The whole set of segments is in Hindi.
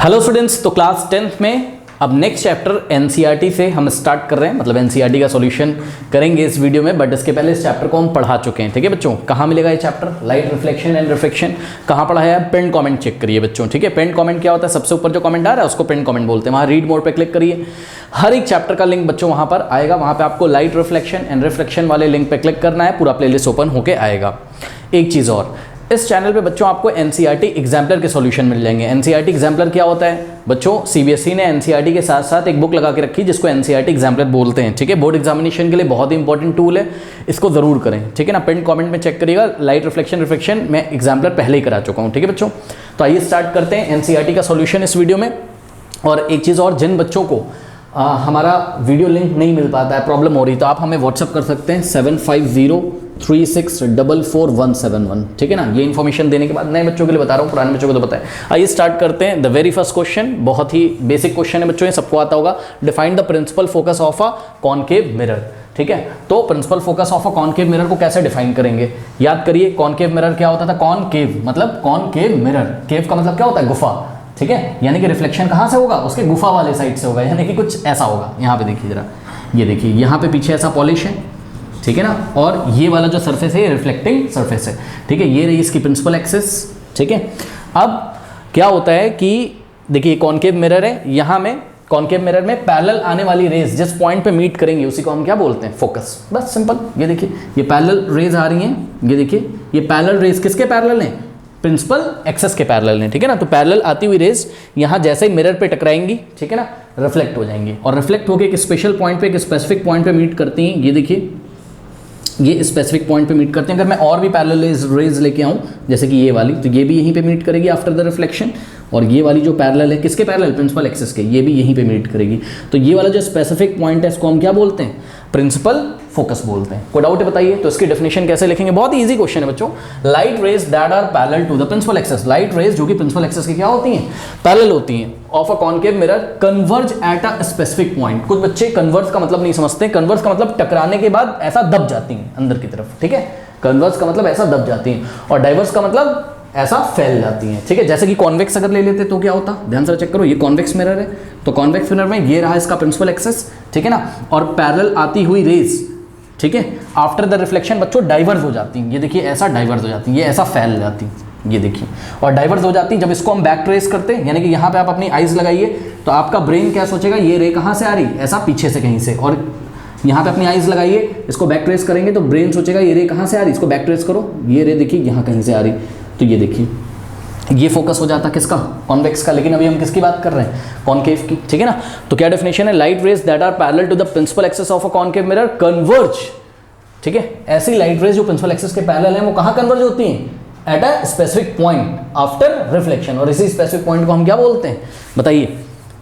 हेलो स्टूडेंट्स, तो क्लास 10th में अब नेक्स्ट चैप्टर एनसीईआरटी से हम स्टार्ट कर रहे हैं, मतलब एनसीईआरटी का सॉल्यूशन करेंगे इस वीडियो में। बट इसके पहले इस चैप्टर को हम पढ़ा चुके हैं, ठीक है बच्चों। कहाँ मिलेगा ये chapter? Light reflection and refraction. कहाँ पढ़ा है? पेंड कमेंट चेक करिए बच्चों, ठीक है। पेंड कमेंट क्या होता है? सबसे ऊपर जो कमेंट आ रहा है उसको पेंड कमेंट बोलते हैं। वहाँ रीड मोड पे क्लिक करिए, हर एक चैप्टर का लिंक बच्चों वहाँ पर आएगा। वहाँ पे आपको लाइट रिफ्लेक्शन एंड रिफ्रैक्शन वाले लिंक पे क्लिक करना है, पूरा प्लेलिस्ट ओपन होके आएगा। एक चीज़ और, इस चैनल पे बच्चों आपको एनसीईआरटी एग्जाम्पलर के सॉल्यूशन मिल जाएंगे। एनसीईआरटी एग्जाम्पलर क्या होता है बच्चों? सीबीएसई ने एनसीईआरटी के साथ साथ एक बुक लगा के रखी जिसको एनसीईआरटी एग्जाम्पलर बोलते हैं, ठीक है। बोर्ड एग्जामिनेशन के लिए बहुत ही इंपॉर्टेंट टूल है, इसको जरूर करें, ठीक है ना। पिन कमेंट में चेक करिएगा, लाइट रिफ्लेक्शन रिफ्रैक्शन मैं एग्जाम्पलर पहले ही करा चुका हूँ, ठीक है बच्चों। तो आइए स्टार्ट करते हैं एनसीईआरटी का सॉल्यूशन इस वीडियो में। और एक चीज़ और, जिन बच्चों को हमारा वीडियो लिंक नहीं मिल पाता है, प्रॉब्लम हो रही, तो आप हमें व्हाट्सअप कर सकते हैं 7503644171, ठीक है ना। ये इन्फॉर्मेशन देने के बाद नए बच्चों के लिए बता रहा हूँ, पुराने बच्चों को तो पता है। आइए स्टार्ट करते हैं। द वेरी फर्स्ट क्वेश्चन बहुत ही बेसिक क्वेश्चन है बच्चों, ये सबको आता होगा। Define the principal focus of a concave mirror, ठीक है। तो principal focus of a concave mirror को कैसे डिफाइन करेंगे? याद करिए, कॉनकेव मिरर क्या होता था? कॉनकेव मतलब कॉनकेव मिरर, केव का मतलब क्या होता है? गुफा, ठीक है। यानी कि रिफ्लेक्शन कहाँ से होगा? उसके गुफा वाले साइड से होगा, यानी कि कुछ ऐसा होगा। यहाँ पे देखिए जरा, ये देखिए यहाँ पे पीछे ऐसा पॉलिश है, ठीक है ना। और ये वाला जो सरफेस है ये रिफ्लेक्टिंग सरफेस है, ठीक है। ये रही इसकी प्रिंसिपल एक्सिस, ठीक है। अब क्या होता है कि देखिए कॉनकेव मिरर है, यहाँ में कॉनकेव मिरर में पैरेलल आने वाली रेज जिस पॉइंट पे मीट करेंगे उसी को हम क्या बोलते हैं? फोकस। बस सिंपल। ये देखिए ये पैरेलल रेज आ रही हैं, ये देखिए ये पैरेलल रेज किसके पैरेलल हैं? प्रिंसिपल एक्सिस के पैरेलल हैं, ठीक है ना। तो पैरेलल आती हुई रेज यहाँ जैसे ही मिरर पे टकराएंगी, ठीक है ना, रिफ्लेक्ट हो जाएंगी और रिफ्लेक्ट होकर एक स्पेशल पॉइंट पे, एक स्पेसिफिक पॉइंट पे मीट करती हैं। ये देखिए ये स्पेसिफिक पॉइंट पे मीट करते हैं। अगर मैं और भी पैरेलल रेज लेके आऊँ जैसे कि ये वाली, तो ये भी यहीं पे मीट करेगी आफ्टर द रिफ्लेक्शन। और ये वाली जो पैरेलल है किसके पैरेलल? प्रिंसिपल एक्सिस के, ये भी यहीं पे मीट करेगी। तो ये वाला जो स्पेसिफिक पॉइंट है इसको हम क्या बोलते हैं? प्रिंसिपल फोकस बोलते हैं। कोई डाउट है बताइए? तो इसकी डेफिनेशन कैसे लिखेंगे? बहुत ही इजी क्वेश्चन है बच्चों। Light rays that are parallel to the principal axis, light rays जो कि प्रिंसिपल एक्सिस की क्या होती हैं? पैरेलल होती हैं, of a concave mirror converge at a specific point. कुछ बच्चे कन्वर्ज का मतलब नहीं समझते। कन्वर्ज का मतलब टकराने के बाद ऐसा दब जाती हैं अंदर की तरफ, ठीक है। कन्वर्ज का मतलब ऐसा दब जाती हैं, और डाइवर्स का मतलब ऐसा फैल जाती हैं, ठीक है। जैसे कि कॉन्वेक्स अगर ले लेते तो क्या होता? ध्यान से चेक करो, ये कॉन्वेक्स मिरर है, तो कॉन्वेक्स मिरर में ये रहा इसका प्रिंसिपल एक्सिस, ठीक है ना। और पैरेलल आती हुई रेज, ठीक है, आफ्टर द रिफ्लेक्शन बच्चों डाइवर्स हो जाती हैं। ये देखिए ऐसा डाइवर्स हो जाती हैं, ये ऐसा फैल जाती हैं, ये देखिए, और डाइवर्स हो जाती हैं। जब इसको हम बैक ट्रेस करते हैं, यानी कि यहाँ पे आप अपनी आइज लगाइए, तो आपका ब्रेन क्या सोचेगा? ये रे कहाँ से आ रही? ऐसा पीछे से कहीं से। और यहाँ पे अपनी आइज लगाइए, इसको बैक ट्रेस करेंगे तो ब्रेन सोचेगा ये रे कहाँ से आ रही? इसको बैक ट्रेस करो, ये रे देखिए यहाँ कहीं से आ रही, तो ये देखिए ये फोकस हो जाता किसका? कॉन्वेक्स का। लेकिन अभी हम किसकी बात कर रहे हैं? कॉनकेव की, ठीक है ना। तो क्या डेफिनेशन है? Light rays that are parallel to the principal axis of a concave mirror converge, ठीक है। ऐसी लाइट रेज जो प्रिंसिपल एक्सिस के पैरेलल हैं वो कहाँ कन्वर्ज होती हैं? At a specific point after reflection. और इसी स्पेसिफिक पॉइंट को हम क्या बोलते हैं? बताइए।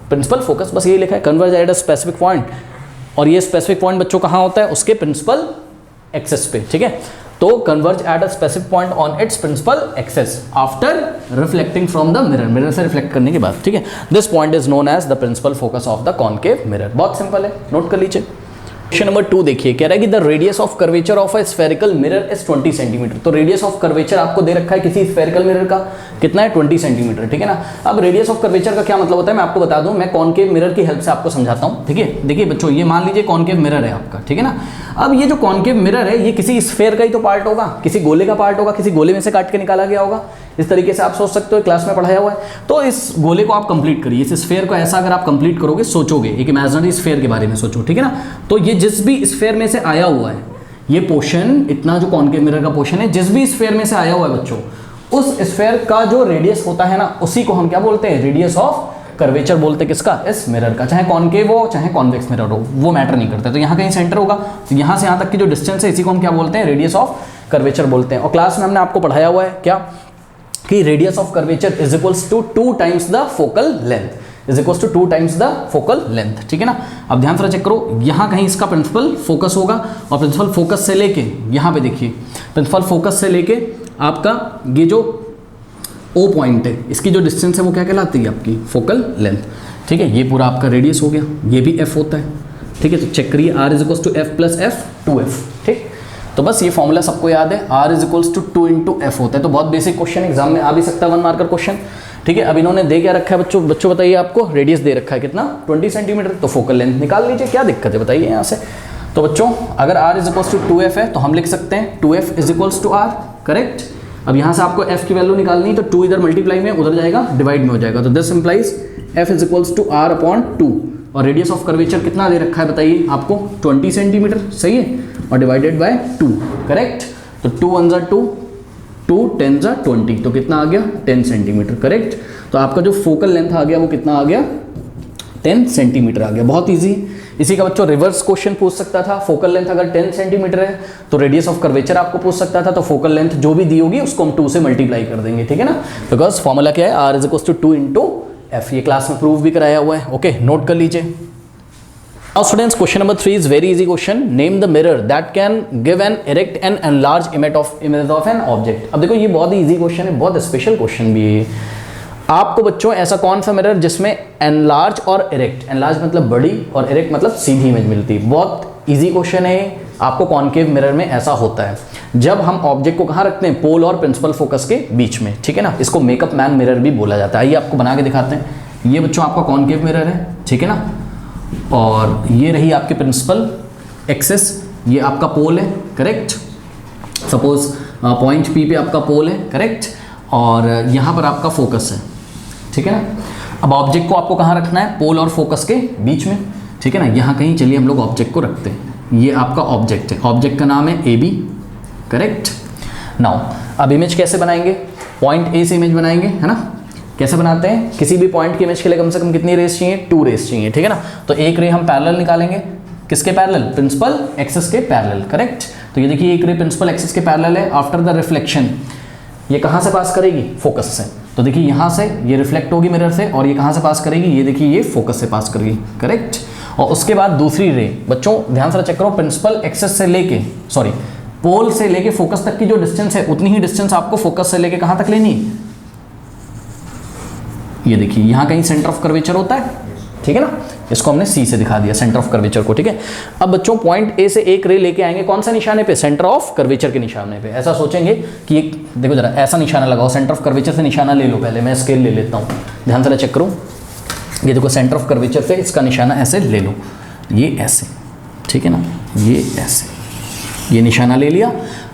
प्रिंसिपल फोकस, बस यही लिखा है, converge at a specific point. और ये स्पेसिफिक पॉइंट बच्चों कहाँ होता है? उसके प्रिंसिपल एक्सिस पे, ठीक है। तो converge at a specific point on its principal axis after reflecting from the mirror, mirror से रिफ्लेक्ट करने के बाद, ठीक है। This point is known as the principal focus of the concave mirror. बहुत सिंपल है, नोट कर लीजिए। क्वेश्चन नंबर 2 देखिए, कह रहा है कि the radius of curvature of a spherical mirror is 20 centimetre. तो रेडियस ऑफ कर्वेचर आपको दे रखा है किसी स्फेरिकल मिरर का, कितना है? 20 सेंटीमीटर, ठीक है ना। अब रेडियस ऑफ कर्वेचर का क्या मतलब होता है मैं आपको बता दूं, मैं कॉनकेव मिरर की हेल्प से आपको समझाता हूं, ठीक है। देखिए बच्चों, ये मान लीजिए कॉनकेव मिरर है आपका, ठीक है ना। अब ये जो कॉनकेव मिरर है ये किसी स्फेयर का ही तो पार्ट होगा, किसी गोले का पार्ट होगा, किसी गोले में से काट के निकाला गया होगा। इस तरीके से आप सोच सकते हो, क्लास में पढ़ाया हुआ है। तो इस गोले को आप कंप्लीट करिए, इस स्फेयर को ऐसा अगर आप कंप्लीट करोगे, सोचोगे एक इमेजिनरी स्फेयर के बारे में सोचो, ठीक है ना। तो ये जिस भी स्फेयर में से आया हुआ है, ये पोर्शन, इतना जो कॉनकेव मिरर का पोर्शन है, जिस भी स्फेयर में से आया हुआ है बच्चों, उस स्फेयर का जो रेडियस होता है ना, उसी को हम क्या बोलते हैं? रेडियस ऑफ कर्वेचर बोलते हैं। किसका? इस मिरर का। चाहे कॉनकेव हो चाहे कॉन्वेक्स मिरर हो, वो मैटर नहीं करता। तो यहाँ कहीं सेंटर होगा, तो यहाँ से यहाँ तक की जो डिस्टेंस है इसी को हम क्या बोलते हैं? रेडियस ऑफ कर्वेचर बोलते हैं। और क्लास में हमने आपको पढ़ाया हुआ है क्या कि radius of curvature is equals to 2 times the focal length, is equals to 2 times the focal length, ठीक है ना। अब ध्यान से चेक करो, यहाँ कहीं इसका प्रिंसिपल फोकस होगा, और प्रिंसिपल फोकस से लेके यहाँ पे देखिए, प्रिंसिपल फोकस से लेके आपका ये जो O पॉइंट है, इसकी जो डिस्टेंस है वो क्या कहलाती है? आपकी फोकल लेंथ, ठीक है। ये पूरा आपका रेडियस हो गया, ये भी f होता है, ठीक है। तो चेक करिए, r is equals to f plus f 2f, ठीक। तो बस ये फॉर्मूला सबको याद है, r is equals to 2 into F होता है। तो बहुत बेसिक क्वेश्चन, एग्जाम में आ भी सकता है 1 मार्कर क्वेश्चन। ठीक है। अब इन्होंने दे क्या रखा है बच्चों, बच्चों बताइए, आपको रेडियस दे रखा है कितना 20 सेंटीमीटर, तो फोकल लेंथ निकाल लीजिए, क्या दिक्कत है बताइए यहाँ से। तो बच्चों अगर r is equals to 2f है तो हम लिख सकते हैं 2f is equals to r, correct. अब यहाँ से आपको f की वैल्यू निकालनी है तो 2 इधर मल्टीप्लाई में, उधर जाएगा डिवाइड में हो जाएगा, तो this implies f is equals to r upon 2, और रेडियस ऑफ कर्वेचर कितना दे रखा है बताइए आपको 20 सेंटीमीटर, सही है, और डिवाइडेड बाय 2, करेक्ट। तो 2 1 ज़ा 2, 2 10 ज़ा 20, तो कितना आ गया 10 सेंटीमीटर, करेक्ट। तो आपका जो फोकल लेंथ आ गया वो कितना आ गया 10 सेंटीमीटर आ गया, बहुत ईजी। इसी का बच्चों रिवर्स क्वेश्चन पूछ सकता था, फोकल लेंथ अगर 10 सेंटीमीटर है तो रेडियस ऑफ कर्वेचर आपको पूछ सकता था, तो फोकल लेंथ जो भी दी होगी उसको हम 2 से मल्टीप्लाई कर देंगे, ठीक है ना, बिकॉज फॉर्मूला क्या है r is equals to 2 into F, ये क्लास में प्रूव भी कराया हुआ है, ओके, नोट कर लीजिए। Now students, question number 3 is very easy question. Name the mirror that can give an erect and enlarge image of an object. अब देखो ये बहुत ही easy question है, बहुत स्पेशल क्वेश्चन भी है। आपको बच्चों ऐसा कौन सा मिरर जिसमें एनलार्ज और इरेक्ट, एनलार्ज मतलब बड़ी और इरेक्ट मतलब सीधी इमेज मिलती है, बहुत इजी क्वेश्चन है। आपको कॉनकेव मिरर में ऐसा होता है जब हम ऑब्जेक्ट को कहाँ रखते हैं, पोल और प्रिंसिपल फोकस के बीच में, ठीक है ना, इसको मेकअप मैन मिरर भी बोला जाता है। आइए आपको बना के दिखाते हैं। ये बच्चों आपका कॉनकेव मिरर है, ठीक है ना, और ये रही आपके प्रिंसिपल एक्सिस, ये आपका पोल है, करेक्ट। सपोज पॉइंट पी पे आपका पोल है, करेक्ट, और यहाँ पर आपका फोकस है, ठीक है ना। अब ऑब्जेक्ट को आपको कहाँ रखना है, पोल और फोकस के बीच में, ठीक है ना, यहाँ कहीं चलिए हम लोग ऑब्जेक्ट को रखते हैं। ये आपका ऑब्जेक्ट है, ऑब्जेक्ट का नाम है ए बी, करेक्ट। नाउ अब इमेज कैसे बनाएंगे, पॉइंट ए से इमेज बनाएंगे, है ना। कैसे बनाते हैं, किसी भी पॉइंट की इमेज के लिए कम से कम कितनी रेस चाहिए, 2 रेस चाहिए, ठीक है ना। तो एक रे हम पैरेलल निकालेंगे, किसके पैरेलल, प्रिंसिपल एक्सिस के पैरेलल, करेक्ट। तो ये देखिए एक रे प्रिंसिपल एक्सिस के पैरेलल है। आफ्टर द रिफ्लेक्शन ये कहाँ से पास करेगी, फोकस से, तो देखिए यहाँ से ये रिफ्लेक्ट होगी मिरर से, और ये कहाँ से पास करेगी, ये देखिए ये फोकस से पास करेगी, करेक्ट। और उसके बाद दूसरी रे, बच्चों ध्यान से चेक करो, प्रिंसिपल एक्सिस से लेके, सॉरी पोल से लेके फोकस तक की जो डिस्टेंस है उतनी ही डिस्टेंस आपको फोकस से लेके कहाँ तक लेनी है, ये देखिए यहाँ कहीं सेंटर ऑफ कर्वेचर होता है, ठीक है ना, इसको हमने सी से दिखा दिया सेंटर ऑफ कर्वेचर को, ठीक है। अब बच्चों पॉइंट ए से एक रे लेके आएंगे, कौन सा निशाने पे, सेंटर ऑफ कर्वेचर के निशाने पे। ऐसा सोचेंगे कि एक देखो जरा ऐसा निशाना लगाओ, सेंटर ऑफ कर्वेचर से निशाना ले लो, पहले मैं स्केल ले लेता हूँ, ध्यान से चेक करूँ। ये देखो सेंटर ऑफ कर्वेचर से इसका निशाना ऐसे ले लो, ये ऐसे, ठीक है ना, ये ऐसे, ये निशाना ले लिया।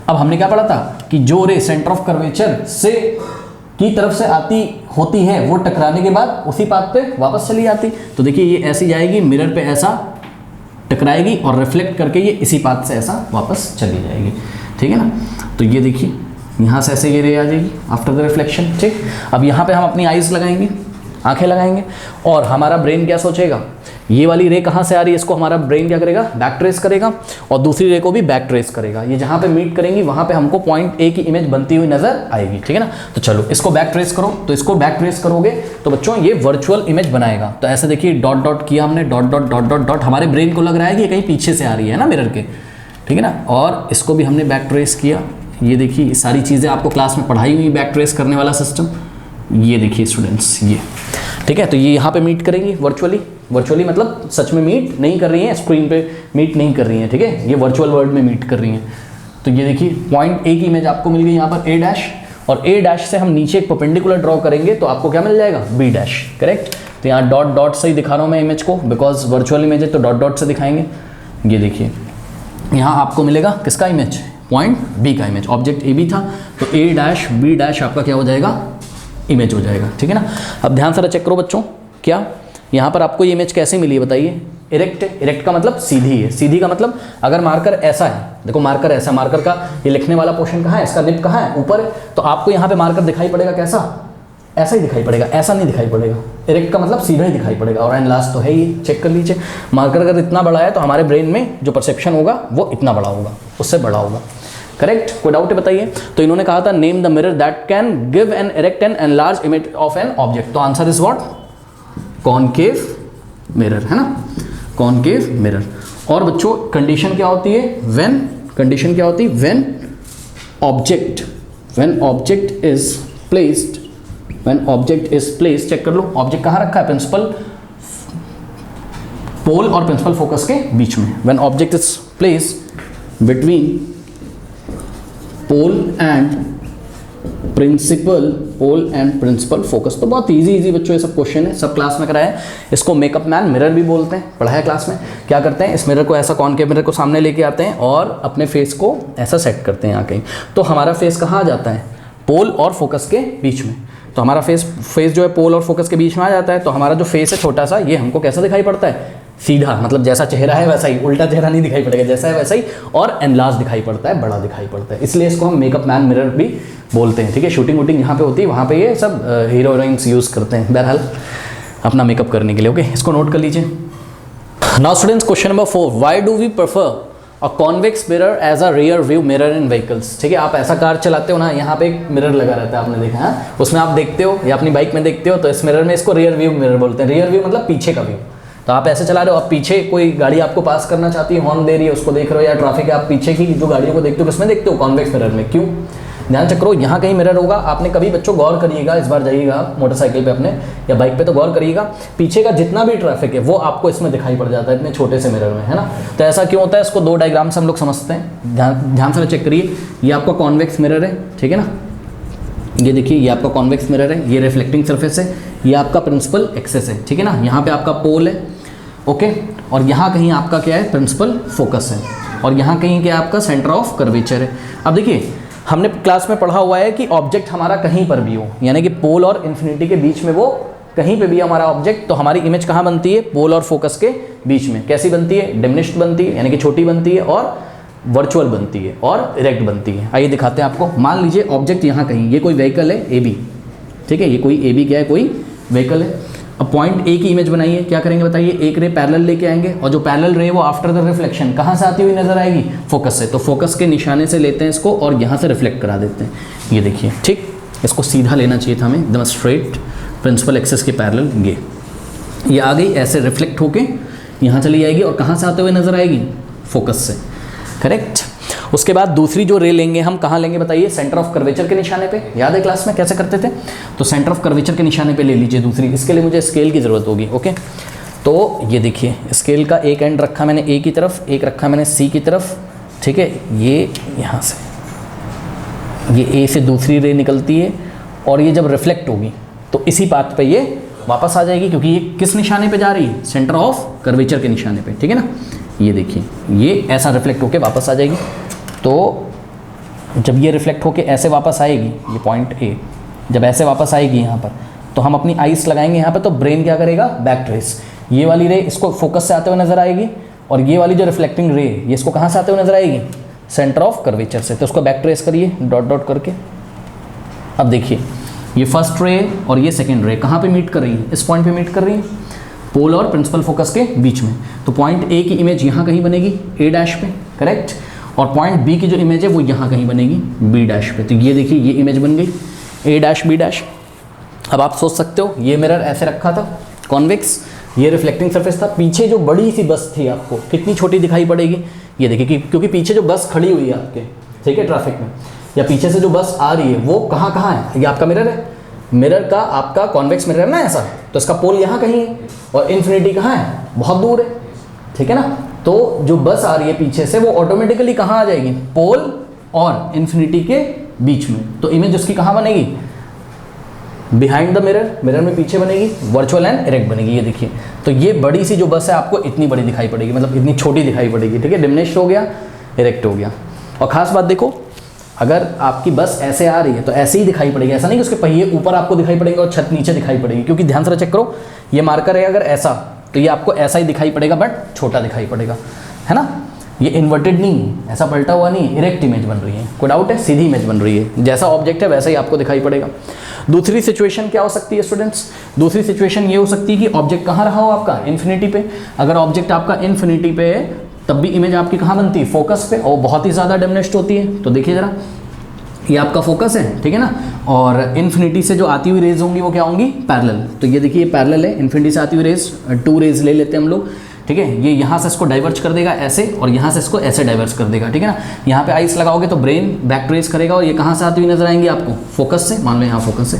अब हमने क्या पढ़ा था कि जो रे सेंटर ऑफ कर्वेचर से की तरफ से आती होती है वो टकराने के बाद उसी पाथ पे वापस चली जाती, तो देखिए ये ऐसी जाएगी, मिरर पे ऐसा टकराएगी और रिफ्लेक्ट करके ये इसी पाथ से ऐसा वापस चली जाएगी, ठीक है ना। तो ये देखिए यहाँ से ऐसे ये रे आ जाएगी आफ्टर द रिफ्लेक्शन, ठीक। अब यहाँ पे हम अपनी आइज़ लगाएंगे, आंखें लगाएंगे, और हमारा ब्रेन क्या सोचेगा, ये वाली रे कहाँ से आ रही है, इसको हमारा ब्रेन क्या करेगा, बैक ट्रेस करेगा, और दूसरी रे को भी बैक ट्रेस करेगा। ये जहाँ पे मीट करेंगी वहाँ पे हमको पॉइंट ए की इमेज बनती हुई नजर आएगी, ठीक है ना। तो चलो इसको बैक ट्रेस करो, तो इसको बैक ट्रेस करोगे तो बच्चों ये वर्चुअल इमेज बनाएगा। तो ऐसे देखिए डॉट डॉट किया हमने, dot dot dot dot dot, हमारे ब्रेन को लग रहा है कि ये कहीं पीछे से आ रही है ना मिरर के, ठीक है ना। और इसको भी हमने बैक ट्रेस किया, ये देखिए सारी चीज़ें आपको क्लास में पढ़ाई हुई बैक ट्रेस करने वाला सिस्टम, ये देखिए स्टूडेंट्स, ये ठीक है। तो ये यहाँ पे मीट करेंगी वर्चुअली, वर्चुअली मतलब सच में मीट नहीं कर रही हैं, स्क्रीन पे मीट नहीं कर रही हैं, ठीक है, ये वर्चुअल वर्ल्ड में मीट कर रही हैं। तो ये देखिए पॉइंट ए की इमेज आपको मिल गई यहाँ पर ए डैश, और ए डैश से हम नीचे एक परपेंडिकुलर ड्रॉ करेंगे तो आपको क्या मिल जाएगा, बी डैश, करेक्ट। तो यहाँ डॉट डॉट से ही दिखा रहा हूँ मैं इमेज को, बिकॉज वर्चुअल इमेज है तो डॉट डॉट से दिखाएंगे। ये देखिए यहाँ आपको मिलेगा किसका इमेज, पॉइंट बी का इमेज, ऑब्जेक्ट ए बी था, तो ए डैश बी डैश आपका क्या हो जाएगा, इमेज हो जाएगा, ठीक है ना। अब ध्यान से चेक करो बच्चों, क्या यहाँ पर आपको ये इमेज कैसे मिली है बताइए, इरेक्ट है, इरेक्ट का मतलब सीधी है, सीधी का मतलब अगर मार्कर ऐसा है, देखो मार्कर ऐसा, मार्कर का ये लिखने वाला पोर्शन कहाँ है, इसका निप कहाँ है, ऊपर है, तो आपको यहाँ पे मार्कर दिखाई पड़ेगा कैसा, ऐसा ही दिखाई पड़ेगा, ऐसा नहीं दिखाई पड़ेगा। इरेक्ट का मतलब सीधा ही दिखाई पड़ेगा, और एनलार्ज तो है ही, चेक कर लीजिए। मार्कर अगर इतना बड़ा है तो हमारे ब्रेन में जो परसेप्शन होगा वो इतना बड़ा होगा, उससे बड़ा होगा, करेक्ट। कोई डाउट है बताइए। तो इन्होंने कहा था name the mirror that can give an erect and enlarge image of an object, तो answer is what, concave mirror, है ना, कॉनकेव मिरर। और बच्चों कंडीशन क्या होती है, व्हेन, कंडीशन क्या होती है, when object is placed, when object is placed, check कर लो ऑब्जेक्ट कहाँ रखा है, प्रिंसिपल पोल और प्रिंसिपल फोकस के बीच में, when object is placed between pole and principal pole and principal focus. तो बहुत इजी बच्चों ये सब क्वेश्चन है, सब क्लास में कराया है। इसको मेकअप मैन मिरर भी बोलते हैं, पढ़ा है क्लास में। क्या करते हैं, इस मिरर को ऐसा कॉनकेव मिरर को सामने लेके आते हैं और अपने फेस को ऐसा सेट करते हैं यहाँ कहीं, तो हमारा फेस कहाँ आ जाता है, पोल और फोकस के बीच में। तो हमारा फेस जो है पोल और फोकस के बीच में आ जाता है। तो हमारा जो फेस है छोटा सा, ये हमको कैसा दिखाई पड़ता है, सीधा, मतलब जैसा चेहरा है वैसा ही, उल्टा चेहरा नहीं दिखाई पड़ेगा, जैसा है वैसा ही, और एनलार्ज दिखाई पड़ता है, बड़ा दिखाई पड़ता है। इसलिए इसको हम मेकअप मैन मिरर भी बोलते हैं। ठीक है, शूटिंग वूटिंग यहाँ पे होती है, वहाँ पे ये सब हीरो हीरोइंस यूज़ करते हैं बहरहाल अपना मेकअप करने के लिए। ओके, इसको नोट कर लीजिए। Now students, question number 4, why do we prefer a convex mirror as a rear view mirror in vehicles. ठीक है, आप ऐसा कार चलाते हो ना, यहाँ पे एक मिरर लगा रहता है, आपने देखा है, उसमें आप देखते हो या अपनी बाइक में देखते हो, तो इस मिरर में इसको रियर व्यू मिरर बोलते हैं। रियर व्यू मतलब पीछे का व्यू। तो आप ऐसे चला रहे हो, आप पीछे कोई गाड़ी आपको पास करना चाहती है, हॉर्न दे रही है, उसको देख रहे हो, या ट्रैफिक है, आप पीछे की जो गाड़ियों को देखते हो, किसमें देखते हो, कॉन्वेक्स मिरर में। क्यों, ध्यान चक्रो, यहाँ कहीं मिरर होगा। आपने कभी बच्चों गौर करिएगा, इस बार जाइएगा मोटरसाइकिल पे अपने या बाइक पे, तो गौर करिएगा, पीछे का जितना भी ट्रैफिक है वो आपको इसमें दिखाई पड़ जाता है, इतने छोटे से मिरर में, है ना। तो ऐसा क्यों होता है, इसको दो डायग्राम से हम लोग समझते हैं। ध्यान से चेक करिए, ये आपका कॉन्वेक्स मिरर है, ठीक है ना, ये देखिए, ये आपका कॉन्वेक्स मिरर है, ये रिफ्लेक्टिंग सरफेस है, ये आपका प्रिंसिपल एक्सेस है, ठीक है ना। यहाँ पे आपका पोल है, ओके, और यहाँ कहीं आपका क्या है, प्रिंसिपल फोकस है, और यहाँ कहीं क्या आपका सेंटर ऑफ कर्वेचर है। अब देखिए, हमने क्लास में पढ़ा हुआ है कि ऑब्जेक्ट हमारा कहीं पर भी हो, यानी कि पोल और इन्फिनिटी के बीच में वो कहीं पे भी हमारा ऑब्जेक्ट, तो हमारी इमेज कहाँ बनती है, पोल और फोकस के बीच में। कैसी बनती है, डिमिनिश्ड बनती है, यानी कि छोटी बनती है, और वर्चुअल बनती है, और इरेक्ट बनती है। आइए दिखाते हैं आपको। मान लीजिए ऑब्जेक्ट यहाँ कहीं, ये कोई व्हीकल है AB, ठीक है, ये कोई AB क्या है, कोई व्हीकल है। अब पॉइंट A की इमेज बनाइए, क्या करेंगे बताइए, एक रे पैरेलल लेके आएंगे, और जो पैरेलल रे वो आफ्टर द रिफ्लेक्शन कहाँ से आती हुई नजर आएगी, फोकस से। तो फोकस के निशाने से लेते हैं इसको और यहाँ से रिफ्लेक्ट करा देते हैं, ये देखिए, ठीक, इसको सीधा लेना चाहिए था हमें, एकदम स्ट्रेट, प्रिंसिपल एक्सेस के पैरेलल। ये आ गई, ऐसे रिफ्लेक्ट होके यहाँ चली जाएगी, और कहाँ से आते हुए नजर आएगी, फोकस से, करेक्ट। उसके बाद दूसरी जो रे लेंगे हम, कहाँ लेंगे बताइए, सेंटर ऑफ कर्वेचर के निशाने पे। याद है क्लास में कैसे करते थे, तो सेंटर ऑफ कर्वेचर के निशाने पे ले लीजिए दूसरी। इसके लिए मुझे स्केल की ज़रूरत होगी, ओके। तो ये देखिए, स्केल का एक एंड रखा मैंने A की तरफ, एक रखा मैंने C की तरफ, ठीक है। ये यहाँ से, ये A से दूसरी रे निकलती है, और ये जब रिफ्लेक्ट होगी तो इसी पाथ पे ये वापस आ जाएगी, क्योंकि ये किस निशाने पे जा रही है, सेंटर ऑफ कर्वेचर के निशाने पे, ठीक है ना। ये देखिए, ये ऐसा रिफ्लेक्ट होके वापस आ जाएगी। तो जब ये रिफ्लेक्ट होके ऐसे वापस आएगी, ये पॉइंट A जब ऐसे वापस आएगी यहाँ पर, तो हम अपनी आइस लगाएंगे यहाँ पे, तो ब्रेन क्या करेगा, बैक ट्रेस। ये वाली रे इसको फोकस से आते हुए नजर आएगी, और ये वाली जो रिफ्लेक्टिंग रे ये इसको कहाँ से आते हुए नजर आएगी, सेंटर ऑफ कर्वेचर से। तो उसको बैक ट्रेस करिए डॉट डॉट करके। अब देखिए, ये फर्स्ट रे और ये सेकेंड रे कहाँ पे मीट कर रही है, इस पॉइंट पे मीट कर रही है, पोल और प्रिंसिपल फोकस के बीच में। तो पॉइंट A की इमेज यहाँ कहीं बनेगी A' पे, करेक्ट, और पॉइंट B की जो इमेज है वो यहाँ कहीं बनेगी B' पे। तो ये देखिए, ये इमेज बन गई A' B'। अब आप सोच सकते हो, ये मिरर ऐसे रखा था कॉन्वेक्स, ये रिफ्लेक्टिंग सरफेस था, पीछे जो बड़ी सी बस थी आपको कितनी छोटी दिखाई पड़ेगी, ये देखिए, क्योंकि पीछे जो बस खड़ी हुई है आपके, ठीक है, ट्रैफिक में, या पीछे से जो बस आ रही है वो कहाँ कहाँ है, ये आपका मिरर है, मिरर का आपका कॉन्वेक्स मिरर है ना ऐसा, तो इसका पोल यहाँ कहीं है, और इन्फिनिटी कहाँ है, बहुत दूर है, ठीक है ना। तो जो बस आ रही है पीछे से वो ऑटोमेटिकली कहाँ आ जाएगी, पोल और इन्फिनिटी के बीच में। तो इमेज उसकी कहाँ बनेगी, बिहाइंड द मिरर, मिरर में पीछे बनेगी, वर्चुअल एंड इरेक्ट बनेगी। ये देखिए, तो ये बड़ी सी जो बस है आपको इतनी बड़ी दिखाई पड़ेगी, मतलब इतनी छोटी दिखाई पड़ेगी, ठीक है, डिमिनिश्ड हो गया, इरेक्ट हो गया। और खास बात देखो, अगर आपकी बस ऐसे आ रही है तो ऐसे ही दिखाई पड़ेगी, ऐसा नहीं कि उसके पहिए ऊपर आपको दिखाई पड़ेंगे और छत नीचे दिखाई पड़ेगी, क्योंकि ध्यान से चेक करो, ये मार्कर है अगर ऐसा, तो ये आपको ऐसा ही दिखाई पड़ेगा, बट छोटा दिखाई पड़ेगा, है ना। ये इन्वर्टेड नहीं, ऐसा पलटा हुआ नहीं, इरेक्ट इमेज बन रही है, कोई डाउट है, सीधी इमेज बन रही है, जैसा ऑब्जेक्ट है वैसा ही आपको दिखाई पड़ेगा। दूसरी सिचुएशन क्या हो सकती है स्टूडेंट्स, दूसरी सिचुएशन ये हो सकती है कि ऑब्जेक्ट कहाँ रहा हो आपका, इन्फिनिटी पे। अगर ऑब्जेक्ट आपका इन्फिनिटी पे है तब भी इमेज आपकी कहाँ बनती है, फोकस पे, और बहुत ही ज़्यादा डिमिनिश्ड होती है। तो देखिए ज़रा, ये आपका फोकस है, ठीक है ना, और इन्फिनिटी से जो आती हुई रेज होंगी वो क्या होंगी, पैरेलल। तो ये देखिए, ये पैरेलल है, इन्फिनिटी से आती हुई रेज, 2 रेज ले लेते हैं हम लोग, ठीक है। ये यहाँ से इसको डाइवर्ज कर देगा ऐसे, और यहाँ से इसको ऐसे डाइवर्ज कर देगा, ठीक है ना। यहाँ पे आइस लगाओगे तो ब्रेन बैक ट्रेस करेगा, और ये कहाँ से आती हुई नजर आएंगी आपको, फोकस से, मान लो यहाँ फोकस से,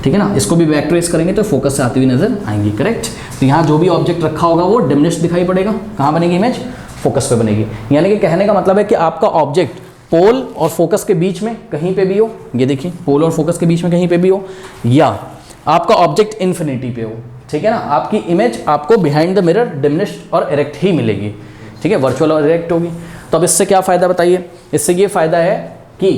ठीक है ना। इसको भी बैक ट्रेस करेंगे तो फोकस से आती हुई नजर आएंगी, करेक्ट। तो यहाँ जो भी ऑब्जेक्ट रखा होगा वो डिमिनिश्ड दिखाई पड़ेगा, कहाँ बनेगी इमेज, फोकस पे बनेगी। यानी कि कहने का मतलब है कि आपका ऑब्जेक्ट पोल और फोकस के बीच में कहीं पे भी हो, ये देखिए पोल और फोकस के बीच में कहीं पे भी हो, या आपका ऑब्जेक्ट इन्फिनिटी पे हो, ठीक है ना, आपकी इमेज आपको बिहाइंड द मिरर डिमिनिश्ड और इरेक्ट ही मिलेगी, ठीक है, वर्चुअल और इरेक्ट होगी। तो अब इससे क्या फ़ायदा बताइए? इससे ये फ़ायदा है कि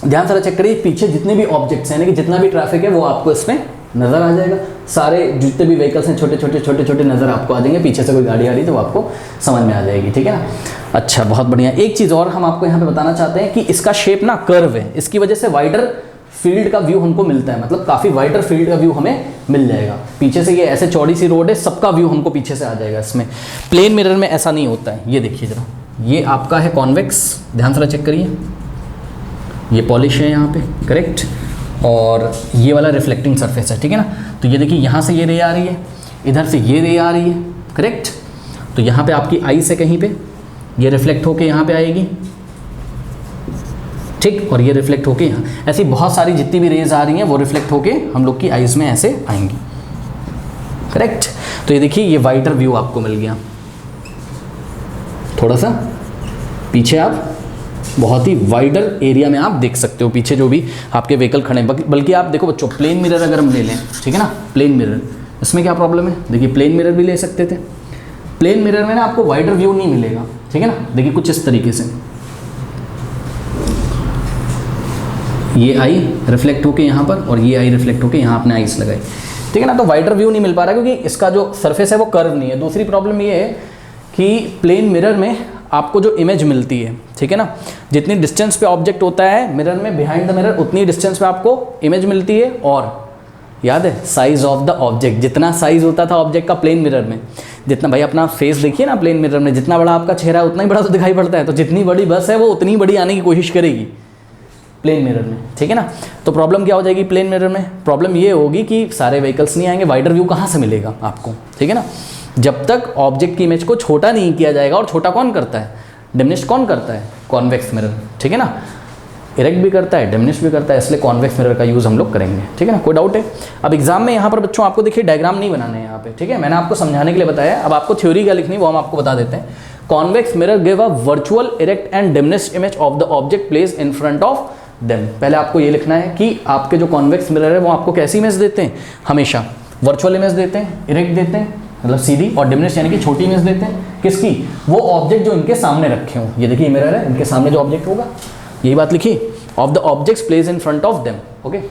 ध्यान से चेक करिए, पीछे जितने भी ऑब्जेक्ट्स हैं, यानी कि जितना भी ट्रैफिक है वो आपको इसमें नज़र आ जाएगा, सारे जितने भी व्हीकल्स हैं छोटे छोटे नज़र आपको आ जाएंगे, पीछे से कोई गाड़ी आ रही तो वो आपको समझ में आ जाएगी, ठीक है ना। अच्छा, बहुत बढ़िया। एक चीज़ और हम आपको यहाँ पे बताना चाहते हैं कि इसका शेप ना कर्व है, इसकी वजह से वाइडर फील्ड का व्यू हमको मिलता है, मतलब काफ़ी वाइडर फील्ड का व्यू हमें मिल जाएगा। पीछे से ये ऐसे चौड़ी सी रोड है, सबका व्यू हमको पीछे से आ जाएगा इसमें। प्लेन मिरर में ऐसा नहीं होता है। ये देखिए जरा, ये आपका है कॉन्वेक्स, ध्यान से चेक करिए, ये पॉलिश है यहाँ पे, करेक्ट, और ये वाला रिफ्लेक्टिंग सरफेस है, ठीक है ना। तो ये देखिए यहाँ से ये रे आ रही है, इधर से ये रे आ रही है, करेक्ट। तो यहाँ पे आपकी आई से कहीं पे ये रिफ्लेक्ट होके यहाँ पे आएगी, ठीक, और ये रिफ्लेक्ट होके यहाँ, ऐसी बहुत सारी जितनी भी रेज आ रही हैं वो रिफ्लेक्ट होके हम लोग की आईज में ऐसे आएंगी, करेक्ट। तो ये देखिए ये वाइडर व्यू आपको मिल गया। थोड़ा सा पीछे आप बहुत ही वाइडर एरिया में आप देख सकते हो, पीछे जो भी आपके व्हीकल खड़े हैं। बल्कि आप देखो बच्चों, प्लेन मिरर अगर हम ले लें, ठीक है ना, प्लेन मिरर, इसमें क्या प्रॉब्लम है? देखिए प्लेन मिरर भी ले सकते थे, प्लेन मिरर में ना आपको वाइडर व्यू नहीं मिलेगा, ठीक है ना। देखिए कुछ इस तरीके से ये आई रिफ्लेक्ट होके यहाँ पर और ये आई रिफ्लेक्ट होके यहाँ आपने आइस लगाई, ठीक है ना। तो वाइडर व्यू नहीं मिल पा रहा क्योंकि इसका जो सरफेस है वो कर्व नहीं है। दूसरी प्रॉब्लम ये है कि प्लेन मिरर में आपको जो इमेज मिलती है, ठीक है ना, जितनी डिस्टेंस पे ऑब्जेक्ट होता है मिरर में, बिहाइंड द मिरर उतनी डिस्टेंस पे आपको इमेज मिलती है। और याद है साइज ऑफ द ऑब्जेक्ट, जितना साइज होता था ऑब्जेक्ट का प्लेन मिरर में, जितना भाई अपना फेस देखिए ना प्लेन मिरर में, जितना बड़ा आपका चेहरा है उतना ही बड़ा तो दिखाई पड़ता है। तो जितनी बड़ी बस है वो उतनी बड़ी आने की कोशिश करेगी प्लेन मिरर में, ठीक है ना। तो प्रॉब्लम क्या हो जाएगी प्लेन मिरर में? प्रॉब्लम ये होगी कि सारे व्हीकल्स नहीं आएंगे, वाइडर व्यू कहाँ से मिलेगा आपको, ठीक है ना। जब तक ऑब्जेक्ट की इमेज को छोटा नहीं किया जाएगा, और छोटा कौन करता है? डिमिनिश कौन करता है? कॉन्वेक्स मिरर, ठीक है ना। इरेक्ट भी करता है, डिमिनिश भी करता है, इसलिए कॉन्वेक्स मिरर का यूज़ हम लोग करेंगे, ठीक है ना। कोई डाउट है? अब एग्जाम में यहाँ पर बच्चों आपको देखिए डायग्राम नहीं बनाने हैं यहाँ पे, ठीक है, मैंने आपको समझाने के लिए बताया। अब आपको थ्योरी क्या लिखनी वो हम आपको बता देते हैं। Convex mirror give a virtual erect and diminished image of the object place in front of them. पहले आपको ये लिखना है कि आपके जो कॉन्वेक्स मिरर है वो आपको कैसी इमेज देते हैं? हमेशा वर्चुअल इमेज देते हैं, इरेक्ट देते हैं मतलब सीधी, और डिमिनिश यानी कि छोटी इमेज देते हैं। किसकी? वो ऑब्जेक्ट जो इनके सामने रखे हों। ये देखिए मिरर है, इनके सामने जो ऑब्जेक्ट होगा, यही बात लिखिए, of the objects place in front of them. Okay,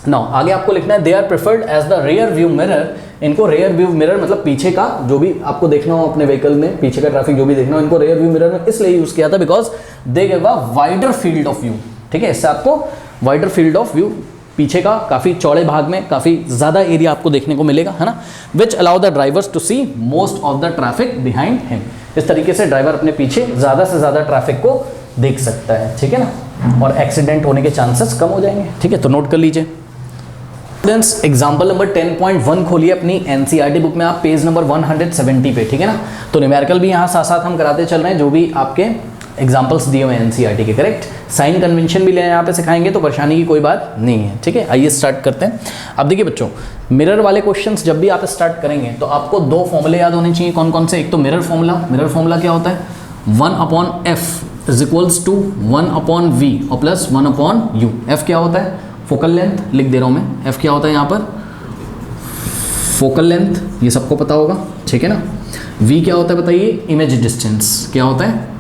now आगे आपको लिखना है they are preferred as the rear view mirror. इनको रियर व्यू मिरर मतलब पीछे का जो भी आपको देखना हो अपने व्हीकल में, पीछे का ट्रैफिक जो भी देखना हो, इनको रियर व्यू मिरर में इसलिए यूज किया था because they give a wider field of view, ठीक है। इससे आपको वाइडर फील्ड ऑफ व्यू, पीछे का काफ़ी चौड़े भाग में काफ़ी ज़्यादा एरिया आपको देखने को मिलेगा, है ना। Which allow the drivers to see most of the traffic behind him. इस तरीके से ड्राइवर अपने पीछे ज़्यादा से ज़्यादा ट्रैफिक को देख सकता है, ठीक है ना, और एक्सीडेंट होने के चांसेस कम हो जाएंगे, ठीक है। तो नोट कर लीजिए स्टूडेंट्स, एग्जाम्पल नंबर 10.1 खोलिए अपनी एनसीईआरटी बुक में आप, पेज नंबर 170 पे, ठीक है ना। तो न्यूमेरिकल भी यहाँ साथ साथ हम कराते चल रहे हैं, जो भी आपके एग्जाम्पल्स दिए हुए हैं एनसीईआरटी के, करेक्ट। साइन कन्वेंशन भी ले यहाँ पे सिखाएंगे, तो परेशानी की कोई बात नहीं है, ठीक है। आइए स्टार्ट करते हैं। अब देखिए बच्चों, मिरर वाले क्वेश्चंस जब भी आप स्टार्ट करेंगे तो आपको दो फॉर्मूले याद होने चाहिए। कौन कौन से? एक तो मिरर फॉर्मूला। मिरर फॉर्मूला क्या होता है? 1/f is equals to 1/v और प्लस 1/u। एफ क्या होता है? फोकल लेंथ, लिख दे रहा हूँ मैं। एफ क्या होता है यहाँ पर? फोकल लेंथ, ये सबको पता होगा, ठीक है ना। v क्या होता है बताइए? Image distance. क्या होता है?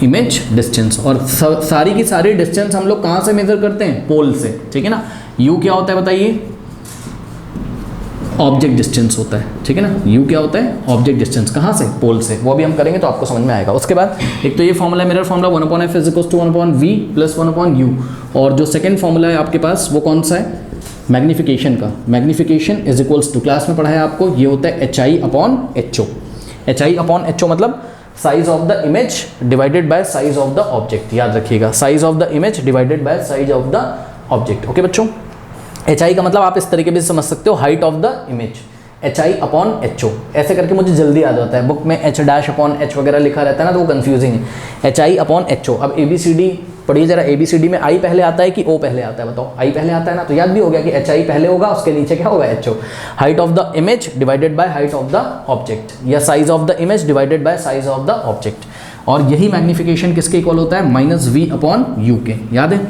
Image distance. और सारी की सारी डिस्टेंस हम लोग कहाँ से मेजर करते हैं? पोल से, ठीक है ना। u क्या होता है बताइए? ऑब्जेक्ट डिस्टेंस होता है, ठीक है ना। u क्या होता है? Object distance. कहाँ से? पोल से। वो भी हम करेंगे तो आपको समझ में आएगा। उसके बाद एक तो ये formula mirror formula 1/f is equals to 1/v plus 1/u। और जो सेकंड फॉर्मूला है आपके पास वो कौन सा है? मैग्निफिकेशन का। Magnification is equals to, class में पढ़ाया आपको, ये होता है HI/HO। HI/HO मतलब size of the image divided by size of the object. याद रखिएगा, size of the image divided by size of the object. Okay बच्चों, HI का मतलब आप इस तरीके से समझ सकते हो, height of the image, HI/HO। ऐसे करके मुझे जल्दी याद होता है, बुक में H' वगैरह लिखा रहता है ना, तो वो कंफ्यूजिंग है। HI/HO। अब ABCD पढ़िए जरा, ABCD में I पहले आता है कि O पहले आता है? बताओ, I पहले आता है ना, तो याद भी हो गया कि HI पहले होगा, उसके नीचे क्या होगा? HO। Height of the image divided by height of the object, या size of the image divided by size of the object. और यही मैग्नीफिकेशन किसके इक्वल होता है, -v/u के, याद है,